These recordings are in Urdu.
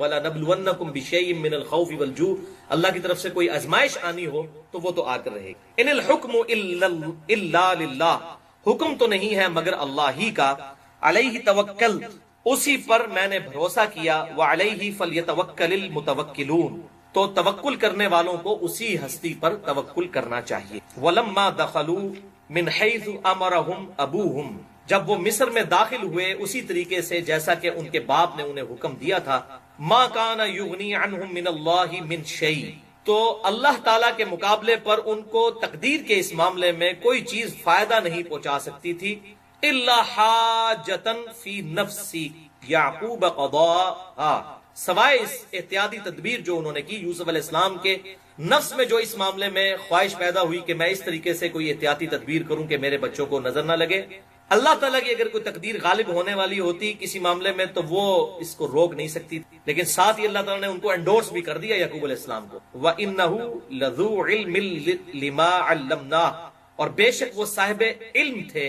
وَلَنَبْلُوَنَّكُمْ بِشَيْءٍ مِّنَ الْخَوْفِ وَالْجُوعِ، اللہ کی طرف سے کوئی آزمائش آنی ہو تو وہ تو آ کر رہے گی۔ ان الحکم الا للہ، حکم تو نہیں ہے مگر اللہ ہی کا، علیہ توکل، اسی پر میں نے بھروسہ کیا، وعلیہ فلیتوکل المتوکلون، تو توکل کرنے والوں کو اسی ہستی پر توکل کرنا چاہیے۔ وَلَمَّا دَخَلُوا مِنْ حَيْثُ أَمَرَهُمْ أَبُوهُمْ، جب وہ مصر میں داخل ہوئے اسی طریقے سے جیسا کہ ان کے باپ نے انہیں حکم دیا تھا، مَا كَانَ يُغْنِي عَنْهُمْ مِنَ اللَّهِ مِنْ شَيْءٍ، تو اللہ تعالیٰ کے مقابلے پر ان کو تقدیر کے اس معاملے میں کوئی چیز فائدہ نہیں پہنچا سکتی تھی، إِلَّا حَاجَةً فِي نَفْسِ يَعْقُوبَ قَضَاءَهَا، سوائے اس احتیاطی تدبیر جو انہوں نے کی، یوسف علیہ السلام کے نفس میں جو اس معاملے میں خواہش پیدا ہوئی کہ میں اس طریقے سے کوئی احتیاطی تدبیر کروں کہ میرے بچوں کو نظر نہ لگے، اللہ تعالیٰ کی اگر کوئی تقدیر غالب ہونے والی ہوتی کسی معاملے میں تو وہ اس کو روک نہیں سکتی، لیکن ساتھ ہی اللہ تعالیٰ نے ان کو انڈورس بھی کر دیا یعقوب علیہ السلام کو۔ وَإِنَّهُ لَذُو عِلْمٍ لِمَا عَلَّمْنَاهُ، اور بے شک وہ صاحب علم تھے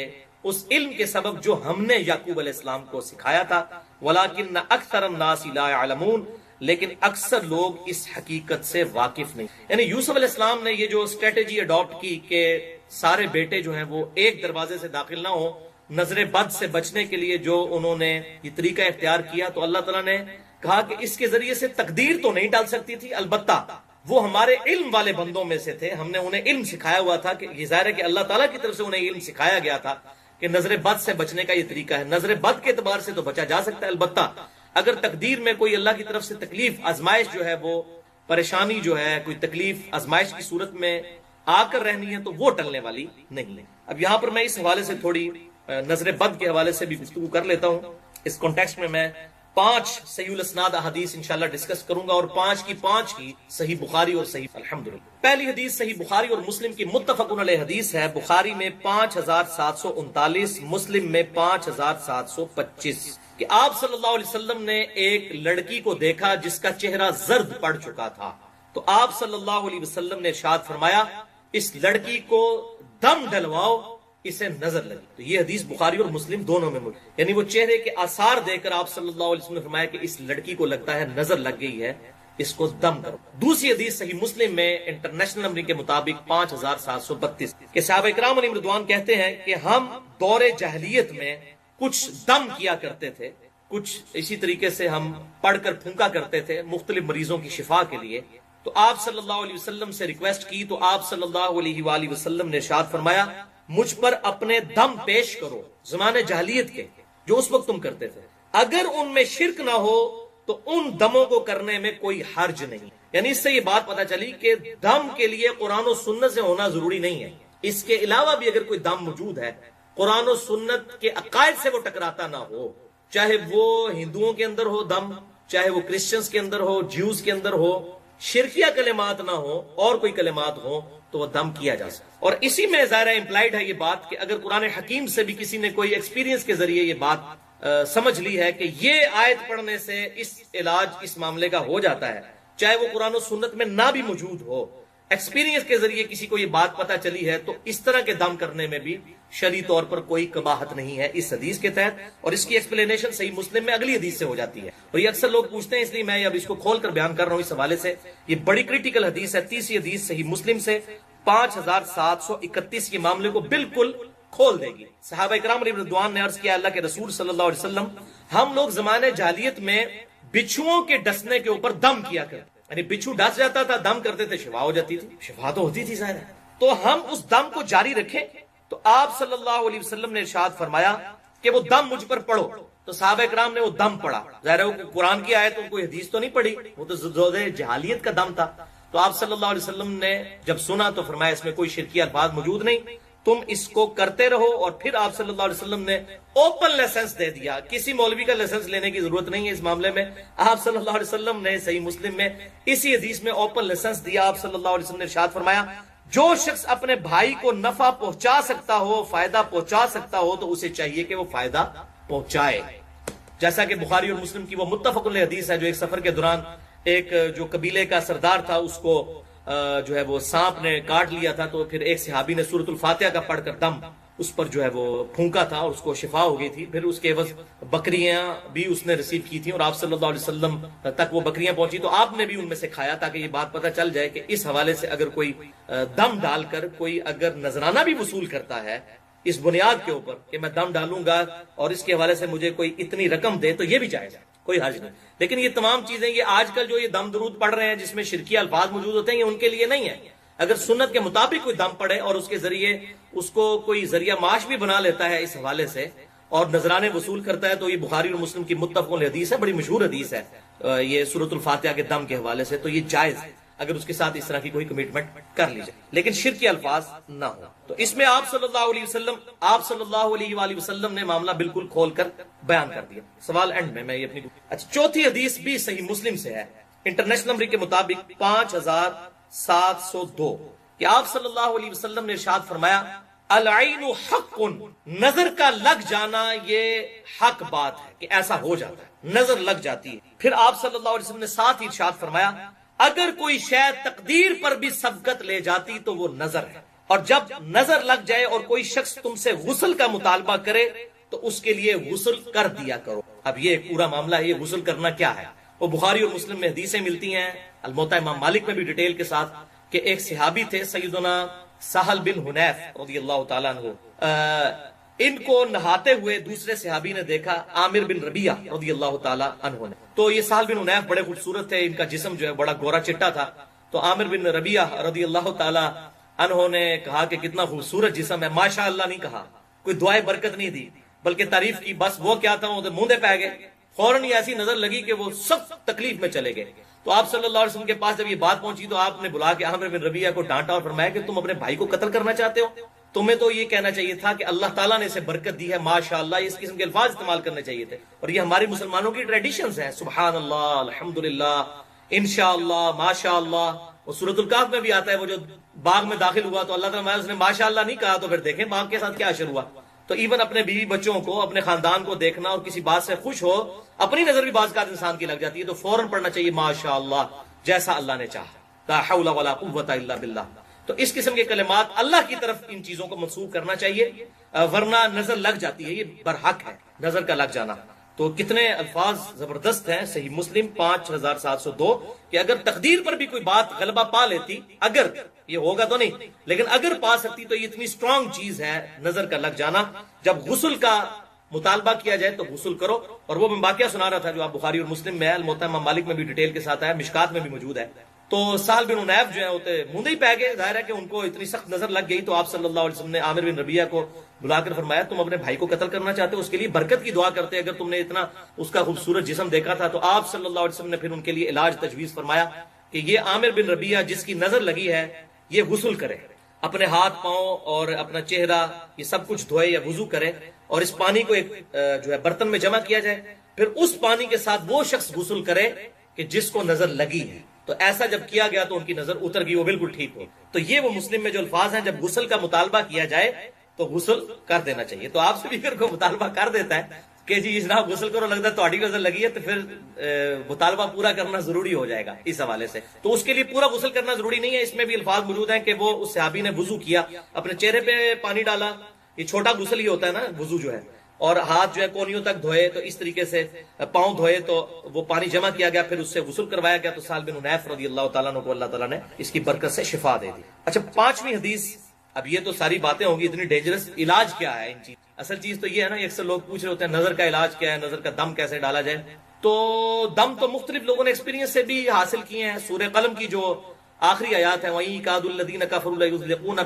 اس علم کے سبب جو ہم نے یعقوب علیہ السلام کو سکھایا تھا، وَلَكِنَّ أَكْثَرَ النَّاسِ لَا يَعْلَمُونَ، لیکن اکثر لوگ اس حقیقت سے واقف نہیں۔ یعنی یوسف علیہ السلام نے یہ جو اسٹریٹجی اڈاپٹ کی کہ سارے بیٹے جو ہیں وہ ایک دروازے سے داخل نہ ہوں، نظر بد سے بچنے کے لیے جو انہوں نے یہ طریقہ اختیار کیا، تو اللہ تعالیٰ نے کہا کہ اس کے ذریعے سے تقدیر تو نہیں ڈال سکتی تھی، البتہ وہ ہمارے علم والے بندوں میں سے تھے، ہم نے انہیں علم سکھایا ہوا تھا کہ یہ ظاہر ہے کہ اللہ تعالیٰ کی طرف سے انہیں علم سکھایا گیا تھا کہ نظر بد سے بچنے کا یہ طریقہ ہے۔ نظر بد کے اعتبار سے تو بچا جا سکتا ہے، البتہ اگر تقدیر میں کوئی اللہ کی طرف سے تکلیف آزمائش جو ہے وہ پریشانی جو ہے کوئی تکلیف آزمائش کی صورت میں آ کر رہنی ہے تو وہ ٹلنے والی نہیں ہے۔ اب یہاں پر میں اس حوالے سے تھوڑی نظر بد کے حوالے سے بھی گفتگو کر لیتا ہوں۔ اس کانٹیکسٹ میں میں 5 صحیح الاسناد احادیث انشاءاللہ ڈسکس کروں گا، اور 5 کی 5 ہی صحیح بخاری اور صحیح الحمدللہ۔ پہلی حدیث صحیح بخاری اور مسلم کی متفق علیہ حدیث ہے، بخاری میں 5739، مسلم میں 5725، کہ آپ صلی اللہ علیہ وسلم نے ایک لڑکی کو دیکھا جس کا چہرہ زرد پڑ چکا تھا، تو آپ صلی اللہ علیہ وسلم نے ارشاد فرمایا اس لڑکی کو دم ڈلواؤ، اسے نظر لگی۔ تو یہ حدیث بخاری اور مسلم دونوں میں موجود، یعنی وہ چہرے کے آثار دیکھ کر آپ صلی اللہ علیہ وسلم نے فرمایا کہ اس لڑکی کو لگتا ہے نظر لگ گئی ہے، اس کو دم کرو۔ دوسری حدیث صحیح مسلم میں انٹرنیشنل نمبر کے مطابق 5732 کہ صحابہ کرام علیہ رضوان کہتے ہیں کہ ہم دور جاہلیت میں کچھ دم کیا کرتے تھے، کچھ اسی طریقے سے ہم پڑھ کر پھونکا کرتے تھے مختلف مریضوں کی شفا کے لیے۔ تو آپ صلی اللہ علیہ وسلم سے ریکویسٹ کی تو آپ صلی اللہ علیہ وآلہ وسلم نے ارشاد فرمایا مجھ پر اپنے دم پیش کرو زمانے جاہلیت کے جو اس وقت تم کرتے تھے، اگر ان میں شرک نہ ہو تو ان دموں کو کرنے میں کوئی حرج نہیں۔ یعنی اس سے یہ بات پتہ چلی کہ دم کے لیے قرآن و سنت سے ہونا ضروری نہیں ہے، اس کے علاوہ بھی اگر کوئی دم موجود ہے قرآن و سنت کے عقائد سے وہ ٹکراتا نہ ہو، چاہے وہ ہندوؤں کے اندر ہو دم، چاہے وہ کرسچنز کے اندر ہو، جیوز کے اندر ہو، شرکیہ کلمات نہ ہو اور کوئی کلمات ہو تو وہ دم کیا جا سکتا۔ اور اسی میں ظاہر امپلائڈ ہے یہ بات کہ اگر قرآن حکیم سے بھی کسی نے کوئی ایکسپیرینس کے ذریعے یہ بات سمجھ لی ہے کہ یہ آیت پڑھنے سے اس علاج اس معاملے کا ہو جاتا ہے، چاہے وہ قرآن و سنت میں نہ بھی موجود ہو، ایکسپیرینس کے ذریعے کسی کو یہ بات پتہ چلی ہے، تو اس طرح کے دم کرنے میں بھی شرعی طور پر کوئی قباحت نہیں ہے اس حدیث کے تحت، اور اس کی ایکسپلینیشن صحیح مسلم میں اگلی حدیث سے ہو جاتی ہے، اور یہ اکثر لوگ پوچھتے ہیں اس لیے میں اب اس کو کھول کر بیان کر رہا ہوں اس حوالے سے۔ یہ بڑی کریٹیکل حدیث ہے، تیسری حدیث صحیح مسلم سے 5731 کے معاملے کو بالکل کھول دے گی۔ صحابہ کرام علیہ رضوان نے عرض کیا اللہ کے رسول صلی اللہ علیہ وسلم ہم لوگ زمانے جاہلیت میں بچھوؤں کے ڈسنے کے اوپر دم کیا کرتے، یعنی بچھو ڈس جاتا تھا دم کرتے تھے شفا ہو جاتی تھی، شفا تو ہوتی تھی ظاہر ہے، تو ہم اس دم کو جاری رکھیں۔ تو آپ صلی اللہ علیہ وسلم نے ارشاد فرمایا کہ وہ دم مجھ پر پڑھو، تو صحابہ کرام نے وہ دم پڑھا، ظاہر ہے وہ قرآن کی آیت کوئی حدیث تو نہیں پڑھی، وہ تو زود جہالیت کا دم تھا۔ تو آپ صلی اللہ علیہ وسلم نے جب سنا تو فرمایا اس میں کوئی شرکی الفاظ موجود نہیں، تم اس کو کرتے رہو، اور پھر آپ صلی اللہ علیہ وسلم نے اوپن لائسنس دے دیا، کسی مولوی کا لائسنس لینے کی ضرورت نہیں ہے اس معاملے میں۔ آپ صلی اللہ علیہ وسلم نے صحیح مسلم میں اسی حدیث میں اوپن لائسنس دیا، آپ صلی اللہ علیہ وسلم نے ارشاد فرمایا جو شخص اپنے بھائی کو نفع پہنچا سکتا ہو، فائدہ پہنچا سکتا ہو، تو اسے چاہیے کہ وہ فائدہ پہنچائے، جیسا کہ بخاری اور مسلم کی وہ متفق علیہ حدیث ہے جو ایک سفر کے دوران ایک جو قبیلے کا سردار تھا اس کو جو ہے وہ سانپ نے کاٹ لیا تھا، تو پھر ایک صحابی نے سورۃ الفاتحہ کا پڑھ کر دم اس پر جو ہے وہ پھونکا تھا اور اس کو شفا ہو گئی تھی. پھر اس کے عوض بکریاں بھی اس نے ریسیو کی تھیں اور آپ صلی اللہ علیہ وسلم تک وہ بکریاں پہنچی تو آپ نے بھی ان میں سے کھایا تاکہ یہ بات پتہ چل جائے کہ اس حوالے سے اگر کوئی دم ڈال کر کوئی اگر نذرانہ بھی وصول کرتا ہے اس بنیاد کے اوپر کہ میں دم ڈالوں گا اور اس کے حوالے سے مجھے کوئی اتنی رقم دے تو یہ بھی جائز ہے, کوئی حرج نہیں. لیکن یہ تمام چیزیں یہ آج کل جو یہ دم درود پڑھ رہے ہیں جس میں شرکی الفاظ موجود ہوتے ہیں یہ ان کے لیے نہیں ہے. اگر سنت کے مطابق کوئی دم پڑے اور اس کے ذریعے اس کو کوئی ذریعہ معاش بھی بنا لیتا ہے اس حوالے سے اور نذرانے وصول کرتا ہے تو یہ بخاری اور مسلم کی متفق علیہ حدیث ہے, بڑی مشہور حدیث ہے یہ سورۃ الفاتحہ کے دم کے حوالے سے, تو یہ جائز ہے اگر اس کے ساتھ اس طرح کی کوئی کمٹمنٹ کر لی جائے لیکن شرکی الفاظ نہ ہو. تو اس میں آپ صلی اللہ علیہ وسلم نے معاملہ بالکل کھول کر بیان کر دیا. سوال اینڈ میں یہ اپنی اچھا چوتھی حدیث بھی صحیح مسلم سے ہے, انٹرنیشنل نمبر کے مطابق 5702 کہ آپ صلی اللہ علیہ وسلم نے ارشاد فرمایا العین حق, نظر کا لگ جانا یہ حق بات ہے کہ ایسا ہو جاتا ہے, نظر لگ جاتی ہے. پھر آپ صلی اللہ علیہ وسلم نے ساتھ ہی ارشاد فرمایا اگر کوئی شے تقدیر پر بھی سبقت لے جاتی تو وہ نظر ہے, اور جب نظر لگ جائے اور کوئی شخص تم سے غسل کا مطالبہ کرے تو اس کے لیے غسل کر دیا کرو. اب یہ پورا معاملہ ہے, یہ غسل کرنا کیا ہے, وہ بخاری اور مسلم میں حدیثیں ملتی ہیں, الموطا امام مالک میں بھی ڈیٹیل کے ساتھ کہ ایک صحابی تھے سیدنا سہل بن حنیف رضی اللہ تعالیٰ عنہ, ان کو نہاتے ہوئے دوسرے صحابی نے دیکھا عامر بن ربیعہ رضی اللہ تعالیٰ عنہ نے. تو یہ سہل بن حنیف بڑے خوبصورت تھے, ان کا جسم جو ہے بڑا گورا چٹا تھا. تو عامر بن ربیعہ رضی اللہ تعالیٰ عنہ نے کہا کہ کتنا خوبصورت جسم ہے, ماشاء اللہ نہیں کہا, کوئی دعائے برکت نہیں دی بلکہ تعریف کی. بس وہ کیا تھا, وہ منہ دے پہ گئے, فوراً یہ ایسی نظر لگی کہ وہ سخت تکلیف میں چلے گئے. تو آپ صلی اللہ علیہ وسلم کے پاس جب یہ بات پہنچی تو آپ نے بلا کے عامر بن ربیعہ کو ڈانٹا اور فرمایا کہ تم اپنے بھائی کو قتل کرنا چاہتے ہو, تمہیں تو یہ کہنا چاہیے تھا کہ اللہ تعالیٰ نے اسے برکت دی ہے, ماشاءاللہ, اس قسم کے الفاظ استعمال کرنے چاہیے تھے. اور یہ ہماری مسلمانوں کی ٹریڈیشنز ہیں, سبحان اللہ, الحمدللہ, انشاءاللہ, ماشاءاللہ. وہ سورۃ الکہف میں بھی آتا ہے, وہ جو باغ میں داخل ہوا تو اللہ تعالیٰ نے ماشاءاللہ نہیں کہا, تو پھر دیکھیں باغ کے ساتھ کیا اثر ہوا. تو ایون اپنے بیوی بچوں کو, اپنے خاندان کو دیکھنا اور کسی بات سے خوش ہو, اپنی نظر بھی بعض کا انسان کی لگ جاتی ہے, تو فوراً پڑھنا چاہیے ماشاءاللہ, جیسا اللہ نے چاہا, لا حول ولا قوت الا باللہ. تو اس قسم کے کلمات اللہ کی طرف ان چیزوں کو منسوب کرنا چاہیے, ورنہ نظر لگ جاتی ہے, یہ برحق ہے نظر کا لگ جانا. تو کتنے الفاظ زبردست ہیں, صحیح مسلم 5702 کہ اگر تقدیر پر بھی کوئی بات غلبہ پا لیتی, اگر یہ ہوگا تو نہیں لیکن اگر پا سکتی, تو یہ اتنی سٹرونگ چیز ہے نظر کا لگ جانا. جب غسل کا مطالبہ کیا جائے تو غسل کرو. اور وہ میں واقعہ سنا رہا تھا جو آپ بخاری اور مسلم میں ہے, الموطا امام مالک میں بھی ڈیٹیل کے ساتھ ہے, مشکات میں بھی موجود ہے. تو سہل بن حنیف جو ہے ہوتے منہ ہی پہ گئے, ظاہر ہے کہ ان کو اتنی سخت نظر لگ گئی. تو آپ صلی اللہ علیہ وسلم نے عامر بن ربیعہ کو بلا کر فرمایا تم اپنے بھائی کو قتل کرنا چاہتے ہو, اس کے لیے برکت کی دعا کرتے, اگر تم نے اتنا اس کا خوبصورت جسم دیکھا تھا. تو آپ صلی اللہ علیہ وسلم نے پھر ان کے لیے علاج تجویز فرمایا کہ یہ عامر بن ربیعہ جس کی نظر لگی ہے یہ غسل کرے, اپنے ہاتھ پاؤں اور اپنا چہرہ یہ سب کچھ دھوئے یا وضو کرے, اور اس پانی کو ایک جو ہے برتن میں جمع کیا جائے, پھر اس پانی کے ساتھ وہ شخص غسل کرے کہ جس کو نظر لگی ہے. تو ایسا جب کیا گیا تو ان کی نظر اتر گئی, وہ بالکل ٹھیک ہو. تو یہ وہ مسلم میں جو الفاظ ہیں, جب غسل کا مطالبہ کیا جائے تو غسل کر دینا چاہیے. تو آپ سے بھی پھر کو مطالبہ کر دیتا ہے کہ جی جناب غسل کرو, لگتا ہے تہاڈی نظر لگی ہے, تو پھر مطالبہ پورا کرنا ضروری ہو جائے گا اس حوالے سے. تو اس کے لیے پورا غسل کرنا ضروری نہیں ہے. اس میں بھی الفاظ موجود ہیں کہ وہ اس صحابی نے وضو کیا, اپنے چہرے پہ پانی ڈالا, یہ چھوٹا غسل ہی ہوتا ہے نا وضو جو ہے, اور ہاتھ جو ہے کونیوں تک دھوئے, تو اس طریقے سے پاؤں دھوئے, تو وہ پانی جمع کیا گیا, پھر اس سے غسل کروایا گیا. تو سہل بن حنیف رضی اللہ تعالیٰ عنہ کو اللہ تعالیٰ نے اس کی برکت سے شفا دے دی. اچھا پانچویں حدیث, اب یہ تو ساری باتیں ہوں گی اتنی ڈینجرس, علاج کیا ہے ان چیز. اصل چیز تو یہ ہے نا, اکثر لوگ پوچھ رہے ہوتے ہیں نظر کا علاج کیا ہے, نظر کا دم کیسے ڈالا جائے. تو دم تو مختلف لوگوں نے ایکسپیرینس سے بھی حاصل کیے ہیں. سورہ قلم کی جو آخری آیات ہے, وَإِن يَكَادُ الَّذِينَ كَفَرُوا لَيُزْلِقُونَ,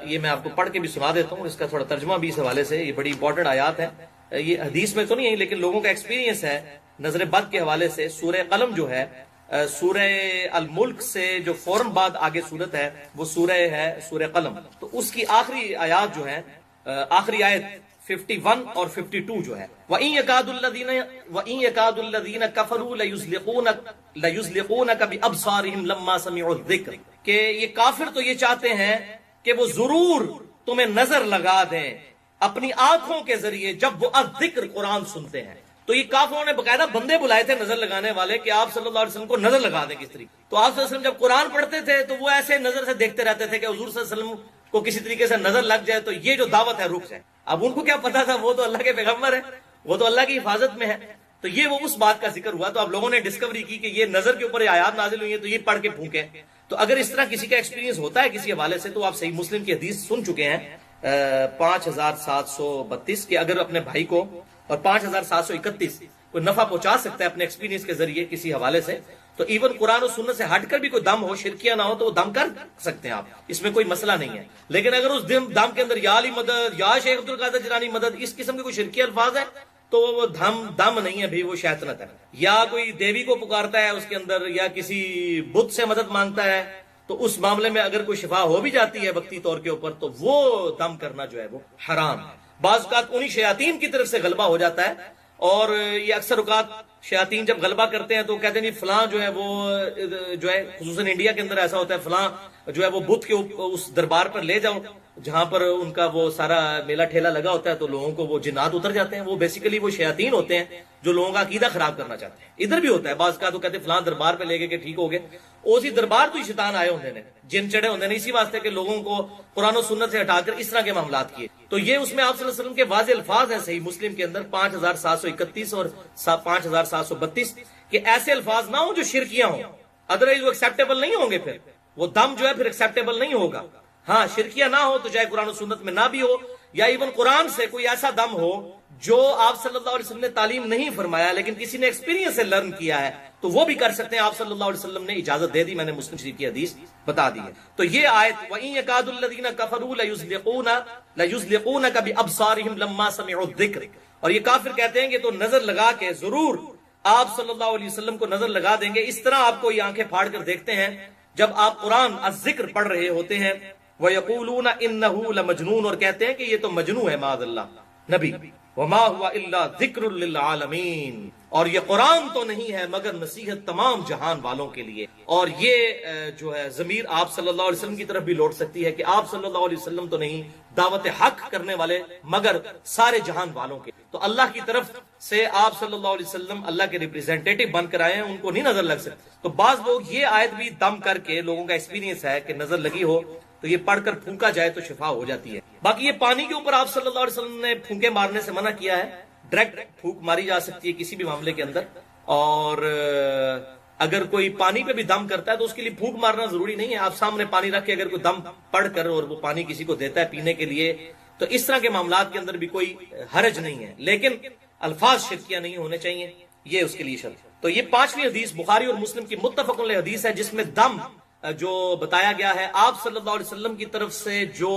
یہ میں آپ کو پڑھ کے بھی سنا دیتا ہوں, اس کا تھوڑا ترجمہ بھی اس حوالے سے, یہ بڑی امپورٹنٹ آیات ہے. یہ حدیث میں تو نہیں ہے لیکن لوگوں کا ایکسپیرینس ہے نظر بد کے حوالے سے. سورہ قلم جو ہے, سورہ الملک سے جو فوراً بعد آگے سورت ہے وہ سورہ ہے سورہ قلم. تو اس کی آخری آیات جو ہیں, آخری آیت 51 اور 52 جو ہے, وَإِن يَكَادُ الَّذِينَ كَفَرُوا لَيُزْلِقُونَكَ بِأَبْصَارِهِمْ لَمَّا سَمِعُوا الذِّكْرَ, کہ یہ کافر تو یہ چاہتے ہیں کہ وہ ضرور تمہیں نظر لگا دیں اپنی آنکھوں کے ذریعے جب وہ الذکر قرآن سنتے ہیں. تو یہ کافروں نے باقاعدہ بندے بلائے تھے نظر لگانے والے کہ آپ صلی اللہ علیہ وسلم کو نظر لگا دیں کس طریقے. تو آپ صلی اللہ علیہ وسلم جب قرآن پڑھتے تھے تو وہ ایسے نظر سے دیکھتے رہتے تھے کہ حضور صلی اللہ علیہ وسلم کو کسی طریقے سے نظر لگ جائے تو یہ جو دعوت ہے رک جائے. اب ان کو کیا پتا تھا، وہ تو اللہ کے پیغمبر ہے، وہ تو اللہ کی حفاظت میں ہے. تو یہ وہ اس بات کا ذکر ہوا. تو اب لوگوں نے ڈسکوری کی کہ یہ نظر کے اوپر آیات نازل ہوئی ہیں تو یہ پڑھ کے پھونکے. تو اگر اس طرح کسی کا ایکسپیرینس ہوتا ہے کسی حوالے سے، تو آپ صحیح مسلم کی حدیث سن چکے ہیں 5732 کہ اگر اپنے بھائی کو، اور 5731 کوئی نفع پہنچا سکتا ہے اپنے ایکسپیرینس کے ذریعے کسی حوالے سے، تو ایون قرآن و سنت سے ہٹ کر بھی کوئی دم ہو، شرکیہ نہ ہو، تو وہ دم کر سکتے ہیں آپ، اس میں کوئی مسئلہ نہیں ہے. لیکن اگر اس دم کے اندر یا علی مدد، یا شیخ عبد القادر جیلانی مدد، اس قسم کے کوئی شرکیہ الفاظ ہے تو وہ دم نہیں ہے بھی، وہ شیطنت ہے. یا کوئی دیوی کو پکارتا ہے اس کے اندر، یا کسی بت سے مدد مانگتا ہے، تو اس معاملے میں اگر کوئی شفا ہو بھی جاتی ہے وقتی طور کے اوپر، تو وہ دم کرنا جو ہے وہ حرام ہے. بعض اوقات انہی شیاطین کی طرف سے غلبہ ہو جاتا ہے، اور یہ اکثر اوقات شیاطین جب غلبہ کرتے ہیں تو کہتے ہیں فلاں جو ہے وہ جو ہے، خصوصاً انڈیا کے اندر ایسا ہوتا ہے، فلاں جو ہے وہ بت کے اس دربار پر لے جاؤ جہاں پر ان کا وہ سارا میلہ ٹھیلا لگا ہوتا ہے، تو لوگوں کو وہ جنات اتر جاتے ہیں. وہ بیسیکلی وہ شیاطین ہوتے ہیں جو لوگوں کا عقیدہ خراب کرنا چاہتے ہیں. ادھر بھی ہوتا ہے بعض کا، تو کہتے ہیں فلاں دربار پہ لے گئے کہ ٹھیک ہو گئے، اسی دربار تو ہی شیطان آئے ہوتے ہیں، جن چڑھے ہوتے ہیں اسی واسطے کہ لوگوں کو قرآن و سنت سے ہٹا کر اس طرح کے معاملات کیے. تو یہ اس میں آپ صلی اللہ علیہ وسلم کے واضح الفاظ ہیں صحیح مسلم کے اندر 5731 اور 5732 کہ ایسے الفاظ نہ ہوں جو شرکیاں ہوں، ادروائز وہ ایکسیپٹیبل نہیں ہوں گے، پھر وہ دم جو ہے پھر ایکسیپٹیبل نہیں ہوگا. ہاں شرکیہ نہ ہو تو چاہے قرآن و سنت میں نہ بھی ہو، یا ایون قرآن سے کوئی ایسا دم ہو جو آپ صلی اللہ علیہ وسلم نے تعلیم نہیں فرمایا لیکن کسی نے ایکسپیرینس سے لرن کیا ہے، تو وہ بھی کر سکتے ہیں. آپ صلی اللہ علیہ وسلم نے اجازت دے دی، میں نے مسلم شریف کی حدیث بتا دی ہے. تو یہ آیت وَإِن يَكَادُ الَّذِينَ كَفَرُوا لَيُزْلِقُونَكَ بِأَبْصَارِهِمْ لَمَّا سَمِعُوا الذِّكْرَ. اور یہ کافر کہتے ہیں کہ تو نظر لگا کے ضرور آپ صلی اللہ علیہ وسلم کو نظر لگا دیں گے، اس طرح آپ کو یہ آنکھیں پھاڑ کر دیکھتے ہیں جب آپ قرآن الذکر پڑھ رہے ہوتے ہیں. وَيَقُولُونَ إِنَّهُ لَمَجْنُونَ، اور کہتے ہیں کہ یہ تو مجنون ہے معاذ اللہ نبی. وَمَا هُوَ إِلَّا ذِكْرٌ لِّلْعَالَمِينَ، اور یہ قرآن تو نہیں ہے مگر نصیحت تمام جہان والوں کے لیے. اور یہ جو ہے ضمیر آپ صلی اللہ علیہ وسلم کی طرف بھی لوٹ سکتی ہے کہ آپ صلی اللہ علیہ وسلم تو نہیں، دعوت حق کرنے والے مگر سارے جہان والوں کے. تو اللہ کی طرف سے آپ صلی اللہ علیہ وسلم اللہ کے ریپریزنٹیٹو بن کر آئے ہیں، ان کو نہیں نظر لگ سکتی. تو بعض لوگ یہ آیت بھی دم کر کے، لوگوں کا ایکسپیرینس ہے کہ نظر لگی ہو تو یہ پڑھ کر پھونکا جائے تو شفا ہو جاتی ہے. باقی یہ پانی کے اوپر آپ صلی اللہ علیہ وسلم نے پھونکے مارنے سے منع کیا ہے. ڈائریکٹ پھونک ماری جا سکتی ہے کسی بھی معاملے کے اندر، اور اگر کوئی پانی پہ بھی دم کرتا ہے تو اس کے لیے پھونک مارنا ضروری نہیں ہے. آپ سامنے پانی رکھ کے اگر کوئی دم پڑھ کر اور وہ پانی کسی کو دیتا ہے پینے کے لیے، تو اس طرح کے معاملات کے اندر بھی کوئی حرج نہیں ہے، لیکن الفاظ شرکیہ نہیں ہونے چاہیے، یہ اس کے لیے شرط. تو یہ 5ویں حدیث بخاری اور مسلم کی متفق علیہ حدیث ہے، جس میں دم جو بتایا گیا ہے آپ صلی اللہ علیہ وسلم کی طرف سے جو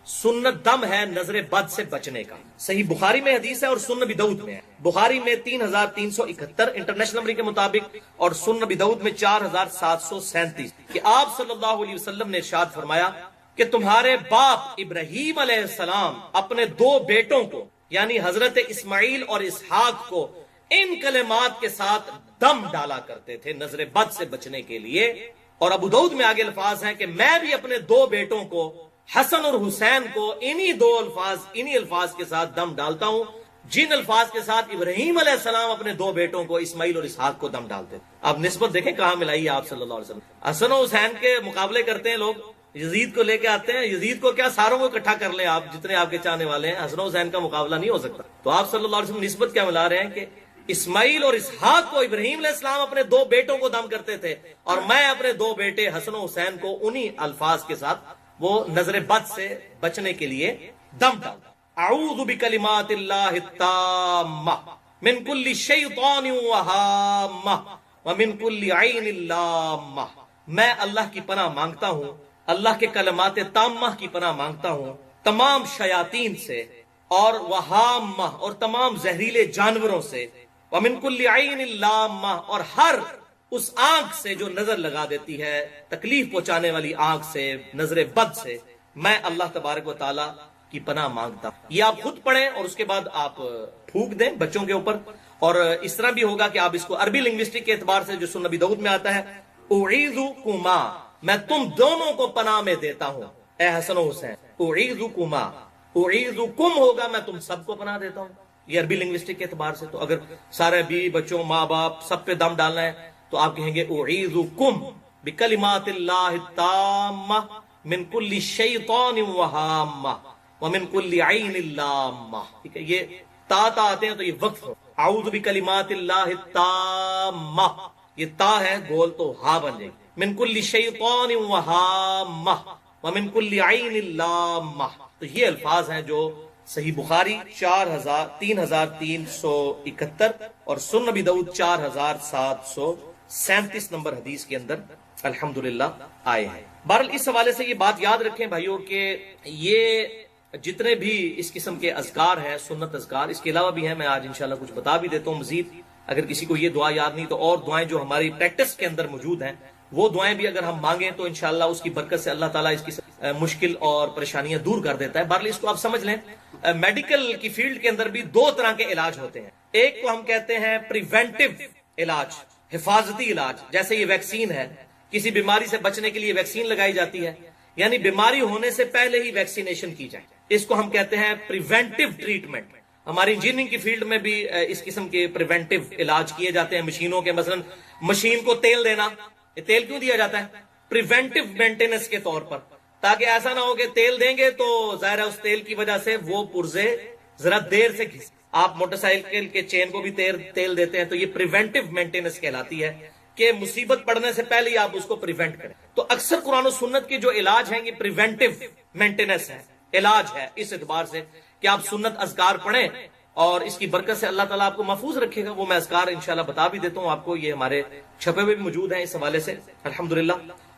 سنت دم ہے نظر بد سے بچنے کا. صحیح بخاری میں حدیث ہے اور سنن ابی داؤد میں ہے. بخاری میں 3371 انٹرنیشنل نمبر کے مطابق، اور سنن ابی داؤد میں 4737 کہ آپ صلی اللہ علیہ وسلم نے ارشاد فرمایا کہ تمہارے باپ ابراہیم علیہ السلام اپنے 2 بیٹوں کو یعنی حضرت اسماعیل اور اسحاق کو ان کلمات کے ساتھ دم ڈالا کرتے تھے نظر بد سے بچنے کے لیے. اور ابو داؤد میں آگے الفاظ ہیں کہ میں بھی اپنے 2 بیٹوں کو حسن اور حسین کو انہی الفاظ کے ساتھ دم ڈالتا ہوں جن الفاظ کے ساتھ ابراہیم علیہ السلام اپنے 2 بیٹوں کو اسماعیل اور اسحاق کو دم ڈالتے. اب نسبت دیکھیں کہاں ملائی ہے آپ صلی اللہ علیہ وسلم. حسن و حسین کے مقابلے کرتے ہیں لوگ، یزید کو لے کے آتے ہیں، یزید کو کیا ساروں کو اکٹھا کر لیں آپ جتنے آپ کے چاہنے والے ہیں، حسن و حسین کا مقابلہ نہیں ہو سکتا. تو آپ صلی اللہ علیہ وسلم نسبت کیا ملا رہے ہیں کہ اسماعیل اور اسحاق کو ابراہیم علیہ السلام اپنے 2 بیٹوں کو دم کرتے تھے، اور میں اپنے 2 بیٹے حسن و حسین کو انہی الفاظ کے ساتھ وہ نظر بد سے بچنے کے لیے دم ڈالتا. اعوذ بکلمات اللہ التامہ من کل شیطان وہامہ ومن کل عین لامہ. میں اللہ کی پناہ مانگتا ہوں، اللہ کے کلمات تامہ کی پناہ مانگتا ہوں تمام شیاطین سے اور وہامہ اور تمام زہریلے جانوروں سے، ومن کل عین لامہ اور ہر اس آنکھ سے جو نظر لگا دیتی ہے، تکلیف پہنچانے والی آنکھ سے، نظر بد سے میں اللہ تبارک و تعالی کی پناہ مانگتا ہوں. یہ آپ خود پڑھیں اور اس کے بعد آپ پھونک دیں بچوں کے اوپر. اور اس طرح بھی ہوگا کہ آپ اس کو عربی لنگوسٹک کے اعتبار سے جو سنن ابی داؤد میں آتا ہے، اعیذکما، میں تم دونوں کو پناہ میں دیتا ہوں اے حسن و حسین. اعیذکما، اعیذکم ہوگا میں تم سب کو پناہ دیتا ہوں، یہ عربی لنگوسٹک کے اعتبار سے. تو اگر سارے بیوی بچوں ماں باپ سب پہ دم ڈالنا ہے تو آپ کہیں گے اعیذکم بکلمات اللہ التامہ من کل شیطان وہامہ ومن کل عین لامہ. ٹھیک ہے، یہ تا آتے ہیں تو یہ وقف ہو. اعوذ بکلمات اللہ التامہ، یہ تا ہے گول تو ہا بن جائے گی. من کل شیطان وہامہ ومن کل عین لامہ. تو یہ الفاظ ہیں جو صحیح بخاری 3371 اور سنن ابی داؤد 4737 نمبر حدیث کے اندر الحمدللہ آئے ہیں. بہرحال اس حوالے سے یہ بات یاد رکھیں بھائیوں کہ یہ جتنے بھی اس قسم کے اذکار ہیں، سنت اذکار، اس کے علاوہ بھی ہیں. میں آج انشاءاللہ کچھ بتا بھی دیتا ہوں مزید. اگر کسی کو یہ دعا یاد نہیں تو اور دعائیں جو ہماری پریکٹس کے اندر موجود ہیں وہ دعائیں بھی اگر ہم مانگیں تو انشاءاللہ اس کی برکت سے اللہ تعالیٰ اس کی مشکل اور پریشانیاں دور کر دیتا ہے. بہرحال اس کو آپ سمجھ لیں، میڈیکل کی فیلڈ کے اندر بھی دو طرح کے علاج ہوتے ہیں. ایک کو ہم کہتے ہیں پریونٹیو علاج، حفاظتی علاج. جیسے یہ ویکسین ہے، کسی بیماری سے بچنے کے لیے ویکسین لگائی جاتی ہے، یعنی بیماری ہونے سے پہلے ہی ویکسینیشن کی جائے. اس کو ہم کہتے ہیں پریونٹیو ٹریٹمنٹ. ہماری انجینئرنگ کی فیلڈ میں بھی اس قسم کے پریونٹیو علاج کیے جاتے ہیں. مشینوں کے، مثلا مشین کو تیل دینا، تیل کیوں دیا جاتا ہے؟ پریونٹیو مینٹیننس کے طور پر، تاکہ ایسا نہ ہو کہ تیل دیں گے تو ظاہر ہے اس تیل کی وجہ سے وہ پرزے ذرا دیر سے گھس. آپ موٹر سائیکل کے چین کو بھی تیل دیتے ہیں، تو یہ پریونٹیو مینٹیننس کہلاتی ہے کہ مصیبت پڑنے سے پہلے ہی آپ اس کو پریونٹ کریں. تو اکثر قرآن و سنت کے جو علاج ہیں یہ پریونٹیو مینٹیننس ہے، علاج ہے. اس اعتبار سے کہ آپ سنت اذکار پڑھیں اور اس کی برکت سے اللہ تعالیٰ آپ کو محفوظ رکھے گا. وہ میں اذکار انشاءاللہ بتا بھی دیتا ہوں آپ کو، یہ ہمارے چھپے ہوئے بھی موجود ہیں اس حوالے سے الحمدللہ.